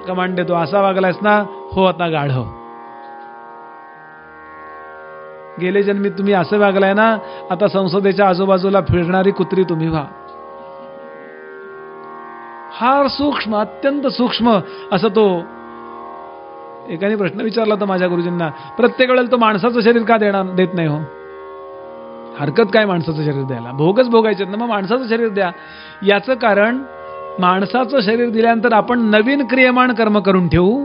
कमांड देतो, असा वागलायस ना, हो आता गाढव. गेले जन्मी तुम्ही असं वागलाय ना, आता संसदेच्या आजूबाजूला फिरणारी कुत्री तुम्ही व्हा. फार सूक्ष्म, अत्यंत सूक्ष्म असं तो. एकाने प्रश्न विचारला होता माझ्या गुरुजींना, प्रत्येक वेळेला तो माणसाचं शरीर का देत नाही हो? हरकत काय माणसाचं शरीर द्यायला? भोगच भोगायचे ना, मग माणसाचं शरीर द्या. याचं कारण, माणसाचं शरीर दिल्यानंतर आपण नवीन क्रियमाण कर्म करून ठेवू,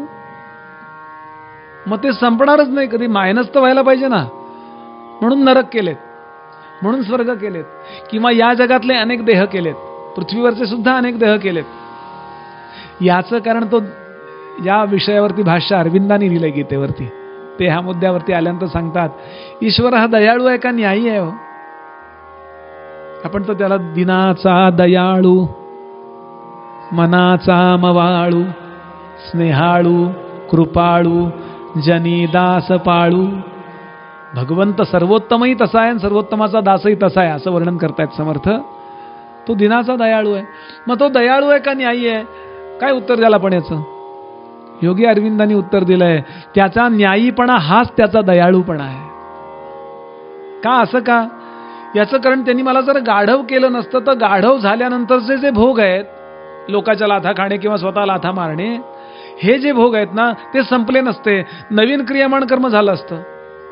मग ते संपणारच नाही कधी. मायनस तर व्हायला पाहिजे ना. म्हणून नरक केलेत, म्हणून स्वर्ग केलेत, किंवा या जगातले अनेक देह केलेत, पृथ्वीवरचे सुद्धा अनेक देह केलेत. याचं कारण तो या विषयावरती भाष्य अरविंदांनी लिहिलंय गीतेवरती. ते ह्या मुद्द्यावरती आल्यानंतर सांगतात, ईश्वर हा दयाळू आहे का न्यायी आहे हो? आपण तर त्याला दिनाचा दयाळू, मनाचा मवाळू, स्नेहाळू, कृपाळू, जनी दास पाळू. भगवंत सर्वोत्तमही तसा आहे आणि सर्वोत्तमाचा दासही तसा आहे, असं वर्णन करतायत समर्थ. तो दिनाचा दयाळू आहे. मग तो दयाळू आहे का न्यायी आहे? काय उत्तर द्यायला पण याचं? योगी अरविंदांनी उत्तर दिलंय, त्याचा न्यायीपणा हाच त्याचा दयाळूपणा आहे. का? असं का? याचं कारण, त्यांनी मला जर गाढव केलं नसतं तर गाढव झाल्यानंतरचे जे भोग आहेत, लोकांच्या लाथा खाणे किंवा स्वतः लाथा मारणे, हे जे भोग आहेत ना, ते संपले नसते. नवीन क्रियामाण कर्म झालं असतं.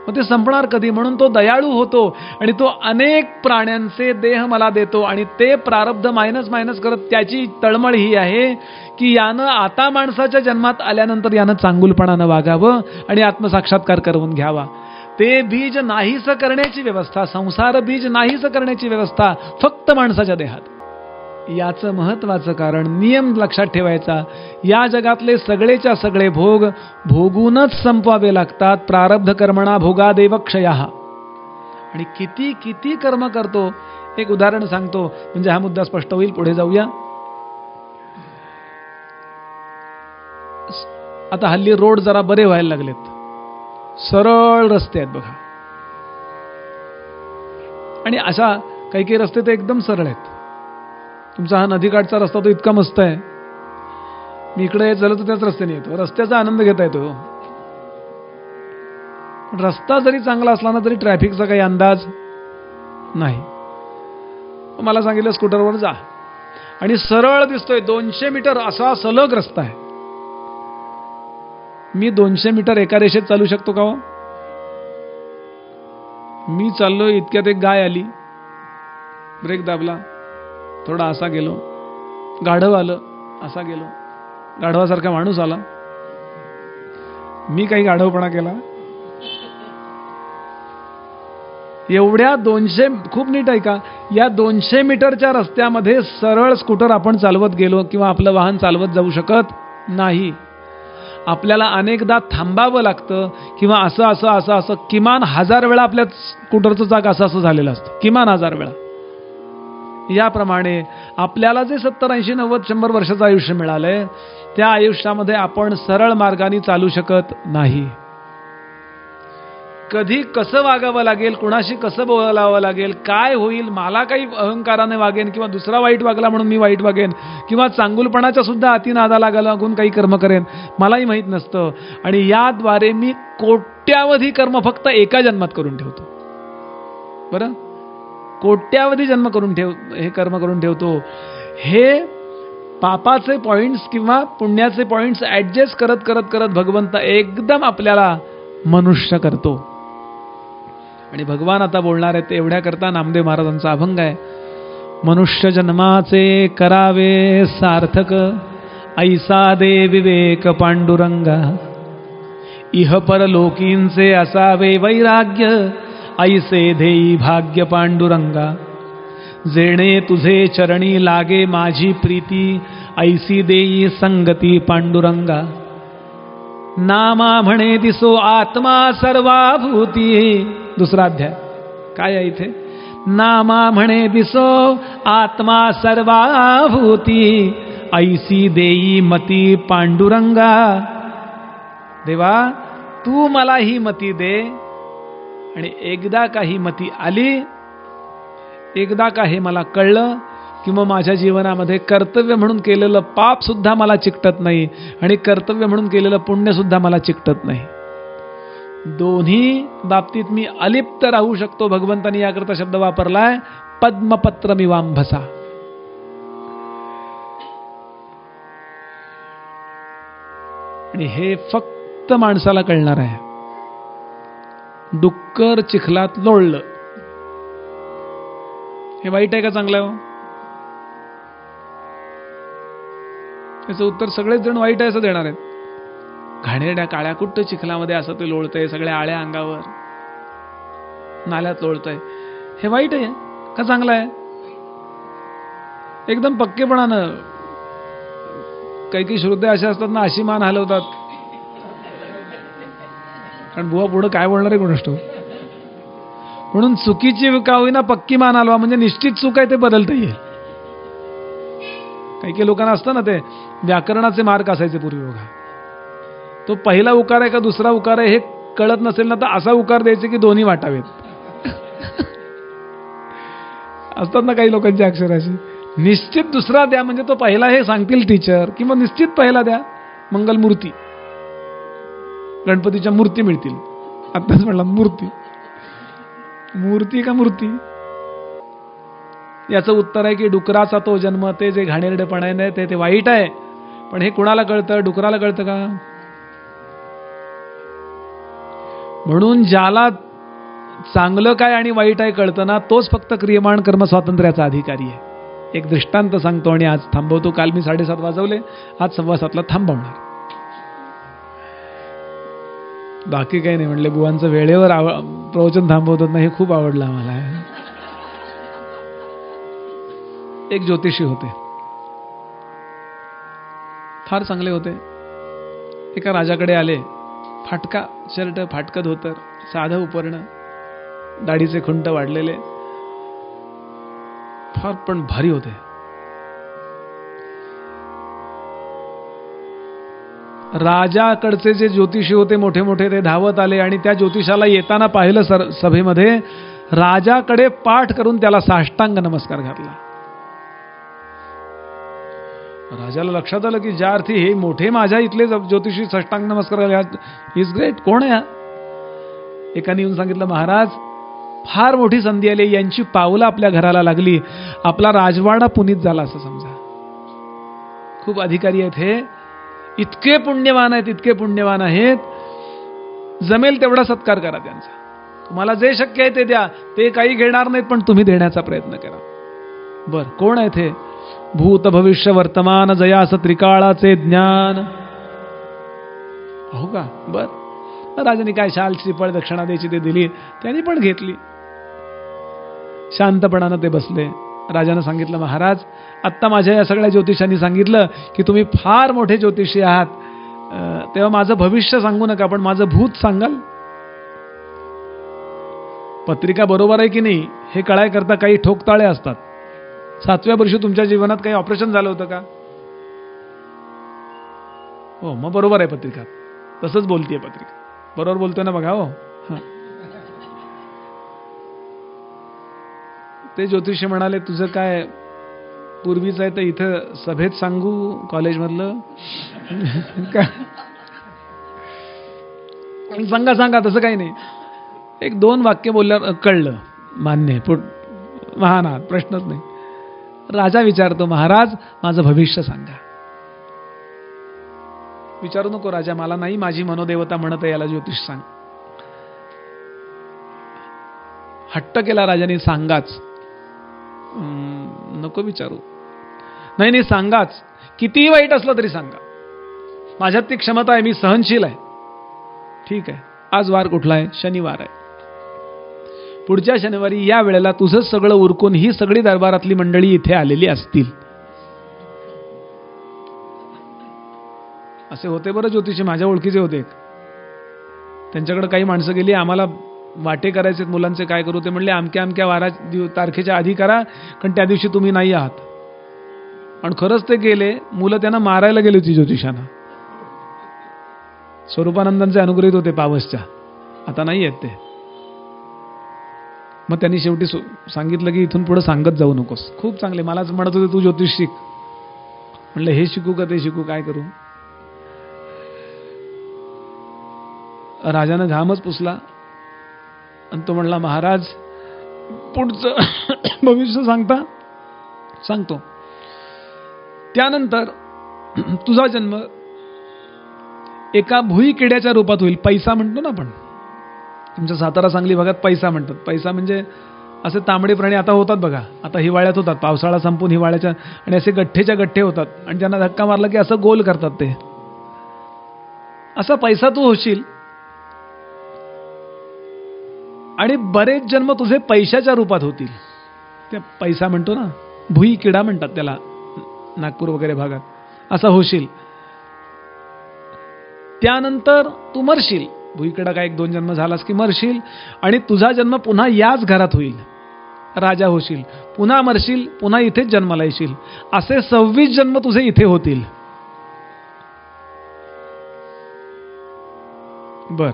मग ते संपणार कधी? म्हणून तो दयाळू होतो आणि तो अनेक प्राण्यांचे देह मला देतो. आणि ते प्रारब्ध मायनस मायनस करत त्याची तळमळ ही आहे की यानं आता माणसाच्या जन्मात आल्यानंतर यानं चांगुलपणानं वागावं आणि आत्मसाक्षात्कार करून घ्यावा. ते बीज नाहीस करण्याची व्यवस्था, संसार बीज नाहीस करण्याची व्यवस्था फक्त माणसाच्या देहात. याचं महत्वाचं कारण नियम लक्षात ठेवायचा. या जगातले सगळेच्या सगळे भोग भोगूनच संपवावे लागतात. प्रारब्ध कर्मणा भोगादेव क्षयः. आणि किती किती कर्म करतो. एक उदाहरण सांगतो म्हणजे हा मुद्दा स्पष्ट होईल. पुढे जाऊया. आता हल्ली रोड जरा बरे व्हायला लागलेत, सरळ रस्ते आहेत बघा. आणि अशा काही काही रस्ते तर एकदम सरळ आहेत. तुमचा हा नदीकाठचा रस्ता तो इतका मस्त आहे, मी इकडे येत झालं तर त्याच रस्त्याने येतो, रस्त्याचा आनंद घेता येतो. रस्ता जरी चांगला असला ना तरी ट्रॅफिकचा काही अंदाज नाही. मला सांगितलं स्कूटरवर जा, आणि सरळ दिसतोय 200 मीटर असा सलग रस्ता आहे. मी 200 मीटर एका रेषेत चालू शकतो का हो? मी चाललोय इतक्यात एक गाय आली, ब्रेक दाबला, थोडा असा गेलो, गाढव आलं, असा गेलो, गाढवासारखा माणूस आला, मी काही गाढवपणा केला? एवढ्या 200, खूप नीट ऐका, या 200 मीटरच्या रस्त्यामध्ये सरळ स्कूटर आपण चालवत गेलो किंवा आपलं वाहन चालवत जाऊ शकत नाही. आपल्याला अनेकदा थांबावं लागतं किंवा असं असं असं असं किमान 1000 वेळा आपल्या स्कूटरचं चाक असं असं झालेलं असतं, किमान 1000 वेळा. याप्रमाणे आपल्याला जे 70, 80, 90, 100 वर्षाचं आयुष्य मिळालंय त्या आयुष्यामध्ये आपण सरळ मार्गाने चालू शकत नाही. कधी कसं वागावं लागेल, कुणाशी कसं बोलावं लागेल, काय होईल, मला काही अहंकाराने वागेन किंवा दुसरा वाईट वागला म्हणून मी वाईट वागेन किंवा चांगुलपणाच्या सुद्धा अति नादाला लागून काही कर्म करेन, मलाही माहीत नसतं. आणि याद्वारे मी कोट्यावधी कर्म फक्त एका जन्मात करून ठेवतो. बरं, कोट्यावधी जन्म करून हे कर्म करून ठेवतो. हे पापाचे पॉइंट्स किंवा पुण्याचे पॉइंट्स ऍडजस्ट करत करत करत भगवंत एकदम आपल्याला मनुष्य करतो. आणि भगवान आता बोलणार आहेत. एवढ्या करता नामदेव महाराजांचा अभंग आहे. मनुष्य जन्माचे करावे सार्थक, ऐसा दे विवेक पांडुरंगा. इह परलोकींचे असावे वैराग्य, ऐसे देई भाग्य पांडुरंगा. जेणे तुझे चरणी लागे माझी प्रीती, ऐसी देई संगती पांडुरंगा. नामा म्हणे दिसो आत्मा सर्वाभूती. दुसरा अध्याय काय आहे इथे? नामा म्हणे दिसो आत्मा सर्वाभूती, ऐसी देई मती पांडुरंगा. देवा तू मला ही मती दे. आणि एकदा का ही मती आली, एकदा का हे मला कळलं की मग माझ्या जीवनामध्ये कर्तव्य म्हणून केलेलं पाप सुद्धा मला चिकटत नाही आणि कर्तव्य म्हणून केलेलं पुण्य सुद्धा मला चिकटत नाही. दोन्ही बाबतीत मी अलिप्त राहू शकतो. भगवंतांनी याकरता शब्द वापरलाय पद्मपत्रमिवांभसा. आणि हे फक्त माणसाला कळणार आहे. डुक्कर चिखलात लोळलं, हे वाईट आहे का चांगलं आहे? याचं उत्तर सगळेच जण वाईट आहे असं देणार आहेत. घाणेरड्या काळ्या कुट्ट चिखलामध्ये असं ते लोळतंय, सगळ्या आळ्या अंगावर, नाल्यात लोळतंय, हे वाईट आहे का चांगलं आहे? एकदम पक्केपणानं. काही काही श्रोते असे असतात ना, अशी मान हलवतात, कारण बुवा पुढं काय बोलणार आहे कोणास ठाऊक. म्हणून चुकीची का होईना पक्की मान हलवा, म्हणजे निश्चित चूक आहे ते बदलता येईल. काही काही लोकांना असतं ना, ते व्याकरणाचे मार्क असायचे पूर्वी बघा. तो पहिला उकार आहे का दुसरा उकार आहे हे कळत नसेल ना, तर असा उकार द्यायचे की दोन्ही वाटावेत. असतात ना काही लोकांची अक्षर अशी. निश्चित दुसरा द्या म्हणजे तो पहिला हे सांगतील टीचर, किंवा निश्चित पहिला द्या. मंगलमूर्ती, गणपतीच्या मूर्ती मिळतील. आत्ताच म्हणला मूर्ती, मूर्ती का मूर्ती. याचं उत्तर आहे की डुकराचा तो जन्म, ते जे घाणेरडेपणा आहे ते वाईट आहे. पण हे कुणाला कळतं? डुकराला कळतं का? म्हणून ज्याला चांगलं काय आणि वाईट आहे कळतं ना, तोच फक्त क्रियमाण कर्म स्वातंत्र्याचा अधिकारी आहे. एक दृष्टांत सांगतो आणि आज थांबवतो. काल मी 7:30 वाजवले, आज 7:15 थांबवणार. बाकी काही नाही. म्हणले बुवांचं वेळेवर प्रवचन थांबवतात ना, हे खूप आवडलं आम्हाला. एक ज्योतिषी होते, फार चांगले होते. एका राजाकडे आले. फाटका शर्ट, फाटकं धोतर, साधं उपरणं, दाढीचे खुंट वाढलेले, फार पण भारी होते. राजाकडचे जे ज्योतिषी होते मोठे मोठे, ते धावत आले आणि त्या ज्योतिषाला येताना पाहिलं सभेमध्ये. राजाकडे पाठ करून त्याला साष्टांग नमस्कार घातला. राजाला लक्षात आलं की ज्या अर्थी हे मोठे माझ्या इथले ज्योतिषी साष्टांग नमस्कार, इज ग्रेट, कोण आहे हा? एकाने येऊन सांगितलं, महाराज फार मोठी संधी आली, यांची पावलं आपल्या घराला लागली, आपला राजवाडा पुनीत झाला असं समजा. खूप अधिकारी आहेत हे, इतके पुण्यवान आहेत, इतके पुण्यवान आहेत, जमेल तेवढा सत्कार करा त्यांचा. तुम्हाला जे शक्य आहे ते द्या, ते काही घेणार नाहीत, पण तुम्ही देण्याचा प्रयत्न करा. बर, कोण आहे ते? भूत भविष्य वर्तमान जयास त्रिकाळाचे ज्ञान. हो का? बर. राजाने काय शाल श्रीफळ दक्षिणा द्यायची ते दिली, त्यांनी पण घेतली. शांतपणानं ते बसले. राजानं सांगितलं, महाराज आत्ता माझ्या या सगळ्या ज्योतिषांनी सांगितलं की तुम्ही फार मोठे ज्योतिषी आहात, तेव्हा माझं भविष्य सांगू नका, पण माझं भूत सांगाल? पत्रिका बरोबर आहे की नाही हे कळायकरता काही ठोकताळे असतात. 7व्या वर्षी तुमच्या जीवनात काही ऑपरेशन झालं होतं का? हो, मग बरोबर आहे पत्रिका. तसंच बोलतीये पत्रिका. बरोबर बोलतोय ना बघा. हो, ते ज्योतिषी म्हणाले, तुझं काय पूर्वीच आहे तर इथं सभेत सांगू कॉलेजमधलं का? सांगा सांगा, तसं काही नाही. 1-2 वाक्य बोलल्यावर कळलं, मान्य, महान आहात, प्रश्नच नाही. राजा विचारतो, महाराज माझं भविष्य सांगा. विचारू नको राजा, मला नाही, माझी मनोदेवता म्हणत आहे याला ज्योतिष सांग. हट्ट केला राजाने, सांगाच. नको विचारू. नाही नाही, सांगाच, कितीही वाईट असलं तरी सांगा, माझ्यात ती क्षमता आहे, मी सहनशील आहे. ठीक आहे, आज वार कुठला आहे? शनिवार आहे. पुढच्या शनिवारी या वेळेला तुझं सगळं उरकून ही सगळी दरबारातली मंडळी इथे आलेली असतील. असे होते बरं ज्योतिषी, माझ्या ओळखीचे होते. त्यांच्याकडे काही माणसं गेली, आम्हाला वाटे करायचे मुलांचे, काय करू? ते म्हणले, अमक्या अमक्या तारखेच्या आधी करा, कारण त्या दिवशी तुम्ही नाही आहात. आणि खरंच ते गेले. मुलं त्यांना मारायला गेली होती ज्योतिषांना. स्वरूपानंदांचे अनुग्रहित होते पावसच्या, आता नाही आहेत ते. मग त्यांनी शेवटी सांगितलं की इथून पुढे सांगत जाऊ नकोस. खूप चांगले, मलाच म्हणत होते तू ज्योतिष शिक. म्हणलं हे शिकू का ते शिकू, काय करू? राजानं घामच पुसला आणि तो म्हणला, महाराज पुढचं भविष्य सांगता? सांगतो. त्यानंतर तुझा जन्म एका भुई किड्याच्या रूपात होईल. पैसा म्हणतो ना आपण, तुमच्या सातारा सांगली भागात पैसा म्हणतात. पैसा म्हणजे असे तांबडे प्राणी आता होतात बघा, आता हिवाळ्यात होतात, पावसाळा संपून हिवाळ्याच्या, आणि असे गठ्ठेच्या गठ्ठे होतात आणि त्यांना धक्का मारला की असं गोल करतात ते. असा पैसा तू होशील आणि बरेच जन्म तुझे पैशाच्या रूपात होतील. ते पैसा म्हणतो ना, भुई किडा म्हणतात त्याला नागपूर वगैरे भागात. असा होशील. त्यानंतर तू मरशील. भुईकडा काय 1-2 जन्म झालास की मरशील आणि तुझा जन्म पुन्हा याच घरात होईल. राजा होशील, पुन्हा मरशील, पुन्हा इथेच जन्माला येशील. असे 26 जन्म तुझे इथे होतील. बर.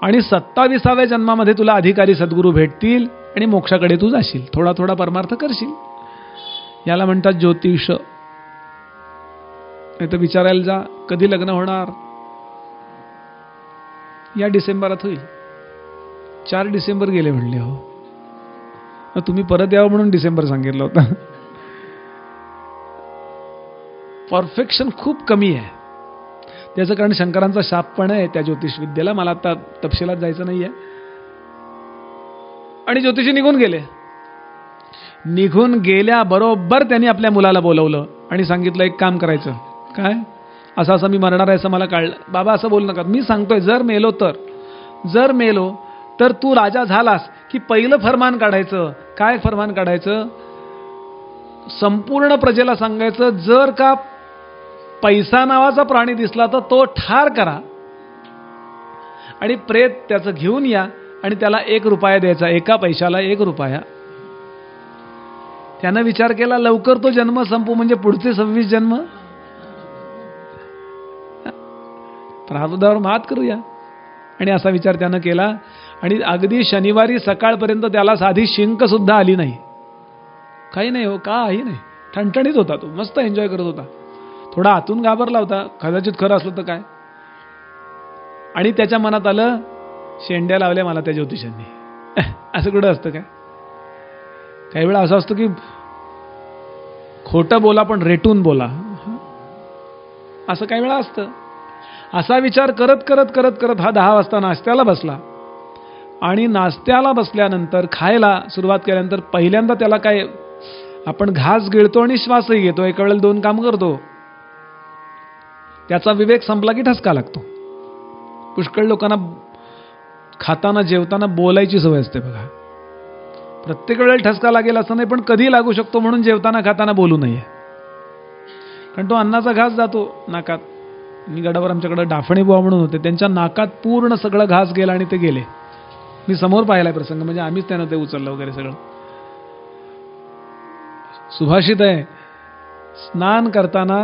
आणि 27व्या जन्मामध्ये तुला अधिकारी सद्गुरू भेटतील आणि मोक्षाकडे तू जाशील. थोडा थोडा परमार्थ करशील. याला म्हणतात ज्योतिष. नाही तर विचारायला जा, कधी लग्न होणार? या डिसेंबरात होईल. 4 डिसेंबर गेले म्हणले. हो, तुम्ही परत यावं म्हणून डिसेंबर सांगितलं होतं. परफेक्शन खूप कमी आहे. त्याचं कारण शंकरांचा शाप पण आहे त्या ज्योतिष विद्येला. मला आता तपशिलात जायचं नाहीये. आणि ज्योतिषी निघून गेले. निघून गेल्याबरोबर त्यांनी आपल्या मुलाला बोलवलं आणि सांगितलं, एक काम करायचं. काय? असं असं मी मरणार आहे असं मला कळलं. बाबा असं बोलू नका, मी सांगतोय जर मेलो तर तू राजा झालास की पहिलं फरमान काढायचं. काय फरमान काढायचं? संपूर्ण प्रजेला सांगायचं, जर का पैसा नावाचा प्राणी दिसला तर तो ठार करा आणि प्रेत त्याचं घेऊन या आणि त्याला 1 रुपया द्यायचा, एका पैशाला 1 रुपया. त्यानं विचार केला, लवकर तो जन्म संपू म्हणजे पुढचे 26 जन्म प्रारब्धावर मात करूया. आणि असा विचार त्यानं केला. आणि अगदी शनिवारी सकाळपर्यंत त्याला साधी शिंक सुद्धा आली नाही. काही नाही हो, काही नाही. ठणठणीत होता तो, मस्त एन्जॉय करत होता. थोडा आतून घाबरला होता, कदाचित खरं असलं तर काय. आणि त्याच्या मनात आलं, शेंड्या लावल्या मला त्या ज्योतिषांनी. असं कुठं असतं काय? काही वेळा असं असतं की खोटं बोला पण रेटून बोला, असं काही वेळा असतं. असा विचार करत करत करत करत हा 10 वाजता नाश्त्याला बसला. आणि नाश्त्याला बसल्यानंतर खायला सुरुवात केल्यानंतर पहिल्यांदा त्याला काय, आपण घास गिळतो आणि श्वासही घेतो, एका वेळेला 2 काम करतो. त्याचा विवेक संपला की ठसका लागतो. पुष्कळ लोकांना खाताना जेवताना बोलायची सवय असते बघा. प्रत्येक वेळेला ठसका लागेल असं नाही, पण कधी लागू शकतो, म्हणून जेवताना खाताना बोलू नये. कारण तो अन्नाचा घास जातो नाकात. मी गडावर आमच्याकडे डाफणे बुवा म्हणून होते, त्यांच्या नाकात पूर्ण सगळं घास गेला आणि ते गेले. मी समोर पाहिलाय प्रसंग, म्हणजे आम्हीच त्यांना ते उचललं वगैरे सगळं. सुभाषित आहे, स्नान करताना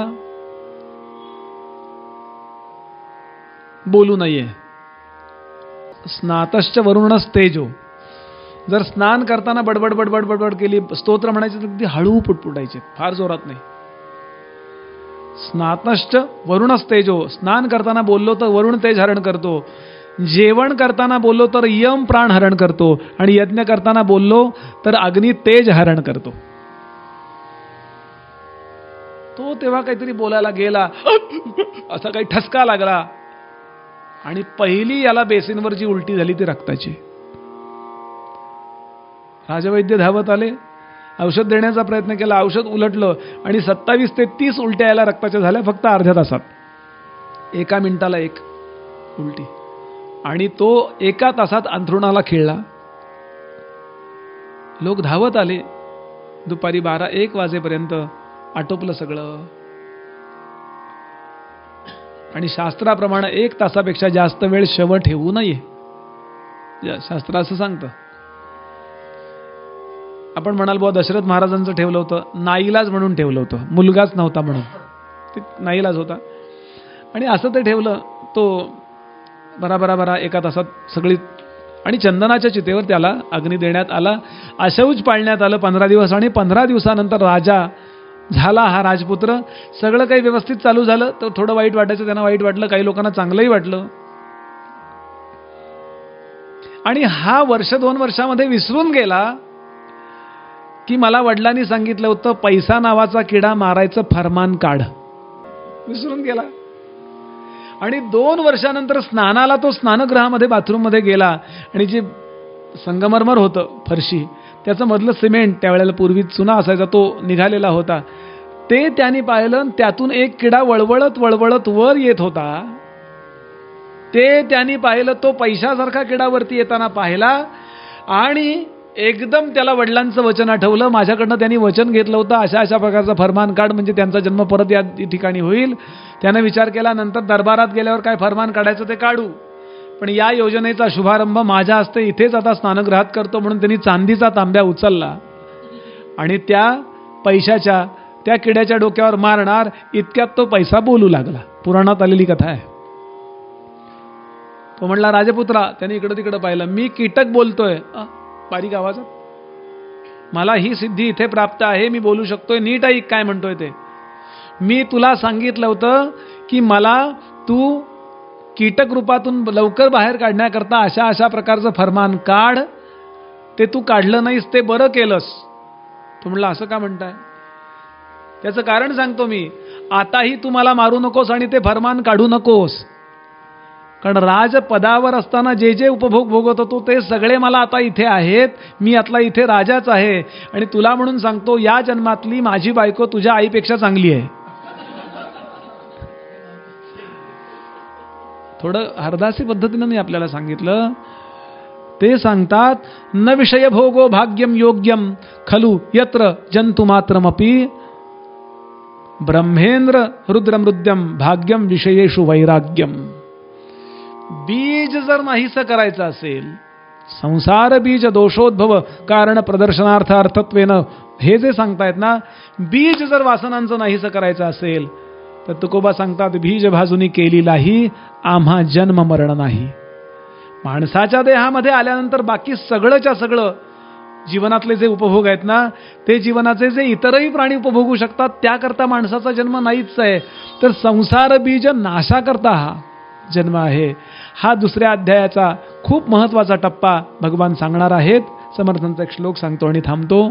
बोलू नये. स्नातश्च वरुणच तेजो. जर स्नान करताना बडबड बडबड बडबड केली, स्तोत्र म्हणायचे तर अगदी हळू पुटपुटायचे, फार जोरात नाही. स्नातश्च वरुणच तेजो. स्नान करताना बोललो तर वरुण तेज हरण करतो. जेवण करताना बोललो तर यम प्राण हरण करतो. आणि यज्ञ करताना बोललो तर अग्नी तेज हरण करतो. तो तेव्हा काहीतरी बोलायला गेला, असा काही ठसका लागला आणि पहिली याला बेसिनवर जी उलटी झाली ती रक्ताची. राजवैद्य धावत आले, औषध देण्याचा प्रयत्न केला, औषध उलटलं आणि 27 ते 30 उलट्या याला रक्ताच्या झाल्या फक्त अर्ध्या तासात. 1 मिनिटाला 1 उलटी. आणि तो 1 तासात अंथरुणाला खिळला. लोक धावत आले. दुपारी 12-1 वाजेपर्यंत आटोपलं सगळं. आणि शास्त्राप्रमाणे 1 तासापेक्षा जास्त वेळ शव ठेवू नये, शास्त्र असं सांगतं. आपण म्हणाल बुवा दशरथ महाराजांचं ठेवलं होतं, नाईलाज म्हणून ठेवलं होतं, मुलगाच नव्हता म्हणून, ते नाईलाज होता. आणि असं ते ठेवलं. तो बरा 1 तासात सगळी. आणि चंदनाच्या चितेवर त्याला अग्नी देण्यात आला. अशौच पाळण्यात आलं 15 दिवस. आणि 15 दिवसानंतर राजा झाला हा राजपुत्र. सगळं काही व्यवस्थित चालू झालं. तर थोडं वाईट वाटायचं, त्यांना वाईट वाटलं, काही लोकांना चांगलंही वाटलं. आणि हा 1-2 वर्षामध्ये विसरून गेला की मला वडिलांनी सांगितलं होतं पैसा नावाचा किडा मारायचं फरमान काढ. विसरून गेला. आणि 2 वर्षानंतर स्नानाला तो स्नानगृहामध्ये बाथरूममध्ये गेला. आणि जे संगमरमर होतं फरशी, त्याचं मधलं सिमेंट, त्यावेळेला पूर्वी चुना असायचा, तो निघालेला होता. ते त्यांनी पाहिलं. त्यातून एक किडा वळवळत वळवळत वर येत होता. ते त्यांनी पाहिलं. तो पैशासारखा किडा वरती येताना पाहिला. आणि एकदम त्याला वडिलांचं वचन आठवलं. माझ्याकडनं त्यांनी वचन घेतलं होतं, अशा अशा प्रकारचा फरमान काढ म्हणजे त्यांचा जन्म परत या ठिकाणी होईल. त्यानं विचार केला. नंतर दरबारात गेल्यावर काय फरमान काढायचं ते काढू, पण या योजनेचा शुभारंभ माझ्या हस्ते इथेच आता स्नानगृहात करतो. म्हणून त्यांनी चांदीचा तांब्या उचलला आणि त्या पैशाच्या त्या किड्याच्या डोक्यावर मारणार इतक्यात तो पैसा बोलू लागला. पुराणात आलेली कथा आहे. तो म्हणला, राजपुत्रा, त्याने इकडं तिकडं पाहिलं, मी कीटक बोलतोय बारीक आवाजात. मला ही सिद्धी इथे प्राप्त आहे, मी बोलू शकतोय, नीट ऐक काय म्हणतोय ते. मी तुला सांगितलं होतं की मला तू कीटक रूपातून लवकर बाहेर काढण्याकरता अशा अशा प्रकारचं फरमान काढ. ते तू काढलं नाहीस, ते बरं केलंस. तो म्हणला, असं का म्हणताय? त्याचं कारण सांगतो मी. आताही तू मला मारू नकोस आणि ते फरमान काढू नकोस. कारण राजपदावर असताना जे जे उपभोग भोगत होतो ते सगळे मला आता इथे आहेत. मी आतला इथे राजाच आहे. आणि तुला म्हणून सांगतो, या जन्मातली माझी बायको तुझ्या आईपेक्षा चांगली आहे. थोडं हरदासी पद्धतीनं मी आपल्याला सांगितलं. ते सांगतात, न विषय भोगो भाग्यम योग्यम खलु यत्र जंतु मात्रमपि ब्रह्मेंद्र रुद्रमृद्यम भाग्यम विषयेषु वैराग्यम. बीज जर नाहीसं करायचं असेल, संसार बीज दोषोद्भव कारण प्रदर्शनार्थ अर्थत्वेनं हे जे सांगतायत ना, बीज जर वासनांचं नाहीसं करायचं असेल तर तुकोबा सांगतात, बीज भाजुनी केलेलाही आम्हा जन्म मरण नाही. माणसाच्या देहामध्ये आल्यानंतर बाकी सगळंच्या सगळं जीवनातले जे उपभोग आहेत ना, ते जीवनाचे जे इतरही प्राणी उपभोगू शकतात त्याकरता माणसाचा जन्म नाहीच आहे. तर संसार बीज नाशाकरता हा जन्म आहे. हा दुसऱ्या अध्यायाचा खूप महत्वाचा टप्पा भगवान सांगणार आहेत. समर्थांचा एक श्लोक सांगतो आणि थांबतो.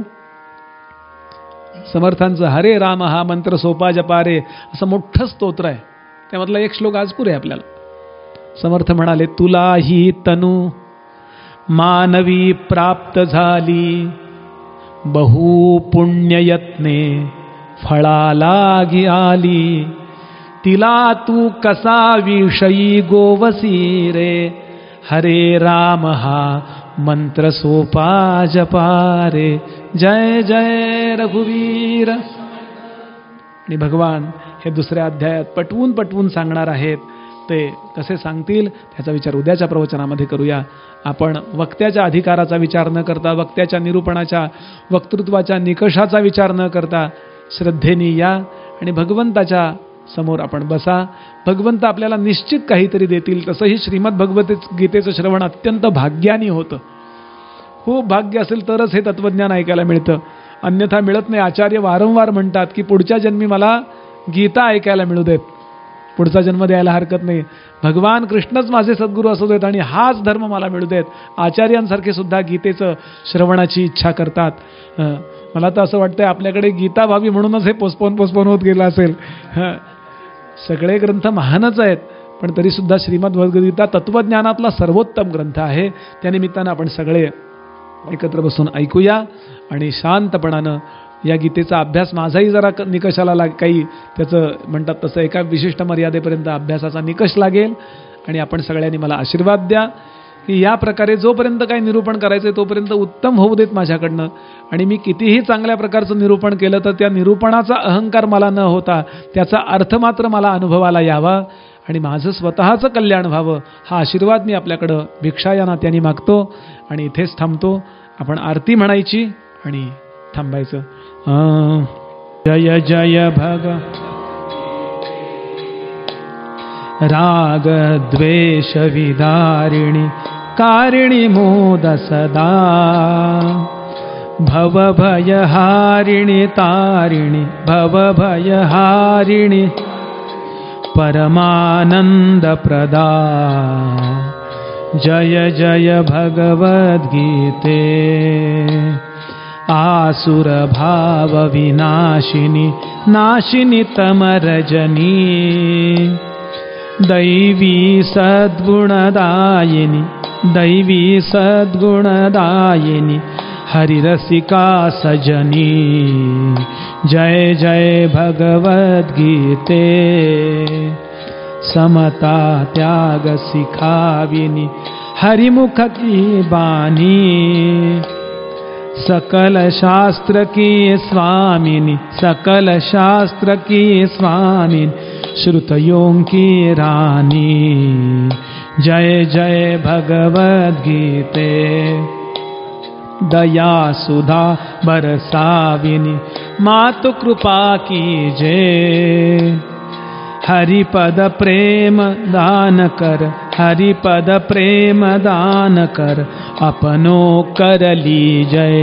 समर्थांचं हरे राम हा मंत्र सोपा जपारे असं मोठं स्तोत्र आहे. त्यामधला एक श्लोक आज पुरे आपल्याला. समर्थ म्हणाले, तुला ही तनु मानवी प्राप्त झाली, बहु पुण्ययत्ने फळालागी आली, तिला तू कसा विषयी गोवसी रे, हरे राम हा मंत्र सोपा जपारे, जय जय रघुवीर. आणि भगवान हे दुसऱ्या अध्यायात पटवून पटवून सांगणार आहेत. ते कसे सांगतील त्याचा विचार उद्याच्या प्रवचनामध्ये करूया. आपण वक्त्याच्या अधिकाराचा विचार न करता, वक्त्याच्या निरूपणाच्या वक्तृत्वाच्या निकषाचा विचार न करता श्रद्धेने या आणि भगवंताच्या समोर आपण बसा. भगवंत आपल्याला निश्चित काहीतरी देतील. तसंही श्रीमद भगवत गीतेचं श्रवण अत्यंत भाग्यानी होतं. खूप भाग्य असेल तरच हे तत्वज्ञान ऐकायला मिळतं, अन्यथा मिळत नाही. आचार्य वारंवार म्हणतात की पुढच्या जन्मी मला गीता ऐकायला मिळू देत, पुढचा जन्म द्यायला हरकत नाही. भगवान कृष्णच माझे सद्गुरू असू देत आणि हाच धर्म मला मिळू देत. आचार्यांसारखे सुद्धा गीतेचं श्रवणाची इच्छा करतात. मला तर असं वाटतंय आपल्याकडे गीता व्हावी म्हणूनच हे पोस्टपोन होत गेलं असेल. सगळे ग्रंथ महानच आहेत, पण तरीसुद्धा श्रीमद भगवद्गीता तत्वज्ञानातला सर्वोत्तम ग्रंथ आहे. त्यानिमित्तानं आपण सगळे एकत्र बसून ऐकूया आणि शांतपणानं या गीतेचा अभ्यास माझाही जरा निकषाला काही त्याचं म्हणतात तसं एका विशिष्ट मर्यादेपर्यंत अभ्यासाचा निकष लागेल. आणि आपण सगळ्यांनी मला आशीर्वाद द्या की या प्रकारे जोपर्यंत काही निरूपण करायचं आहे तोपर्यंत उत्तम होऊ देत माझ्याकडनं. आणि मी कितीही चांगल्या प्रकारचं निरूपण केलं तर त्या निरूपणाचा अहंकार मला न होता त्याचा अर्थ मात्र मला अनुभवाला यावा आणि माझं स्वतःचं कल्याण व्हावं, हा आशीर्वाद मी आपल्याकडं भिक्षा या नात्याने मागतो. आणि इथेच थांबतो. आपण आरती म्हणायची आणि थांबायचं. जय जय भग राग द्वेष विदारिणी कारिणी मोद सदा, भव भयहारिणी तारिणी भव भयहारिणी परमानंद प्रदा. जय जय भगवद्गीते आसुर भाव विनाशिनी नाशिनी तमरजनी, दैवी सद्गुणदायिनी दैवी सद्गुणदायिनी हरिरसिका सजनी. जय जय भगवद्गीते समता त्याग सिखाविनी हरिमुख की बानी, सकल शास्त्र की स्वामिनी सकल शास्त्र की स्वामिनी श्रुतयों की रानी. जय जय भगवद्गीते दया सुधा बरसाविनी मातु कृपा कीजे, हरिपद प्रेम दान कर हरिपद प्रेम दान कर अपनो कर लीजय.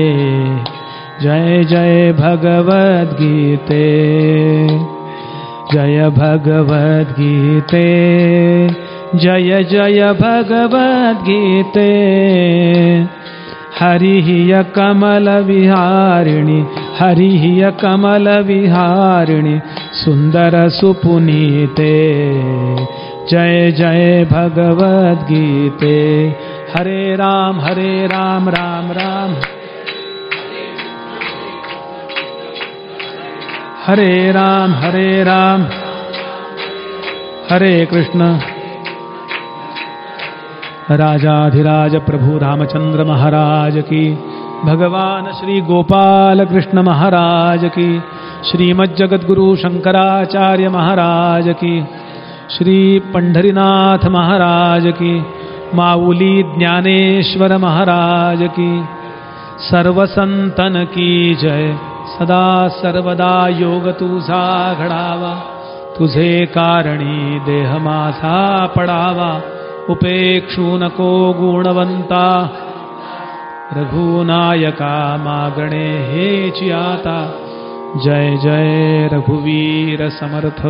जय जय भगवद्गीते जय भगवद्गीते जय जय भगवद्गीते. हरिः कमल विहारिणी हरिः कमल विहारिणी सुंदर सुपुनीते. जय जय भगवद्गीते. हरे राम राम राम हरे राम हरे कृष्ण राजाधिराज प्रभु रामचंद्र महाराज की, भगवान श्री गोपाल कृष्ण महाराज की, श्रीमद् जगद्गुरु शंकराचार्य महाराज की, श्री पंढरीनाथ महाराज की, माऊली ज्ञानेश्वर महाराज की, सर्व संतन की जय। सदा सर्वदा योग तुझा घडावा, तुझे कारणी देह माझा पडावा, उपेक्षू नको गुणवंता, रघुनायका मागणे हेची आता। जय जय रघुवीर समर्थ।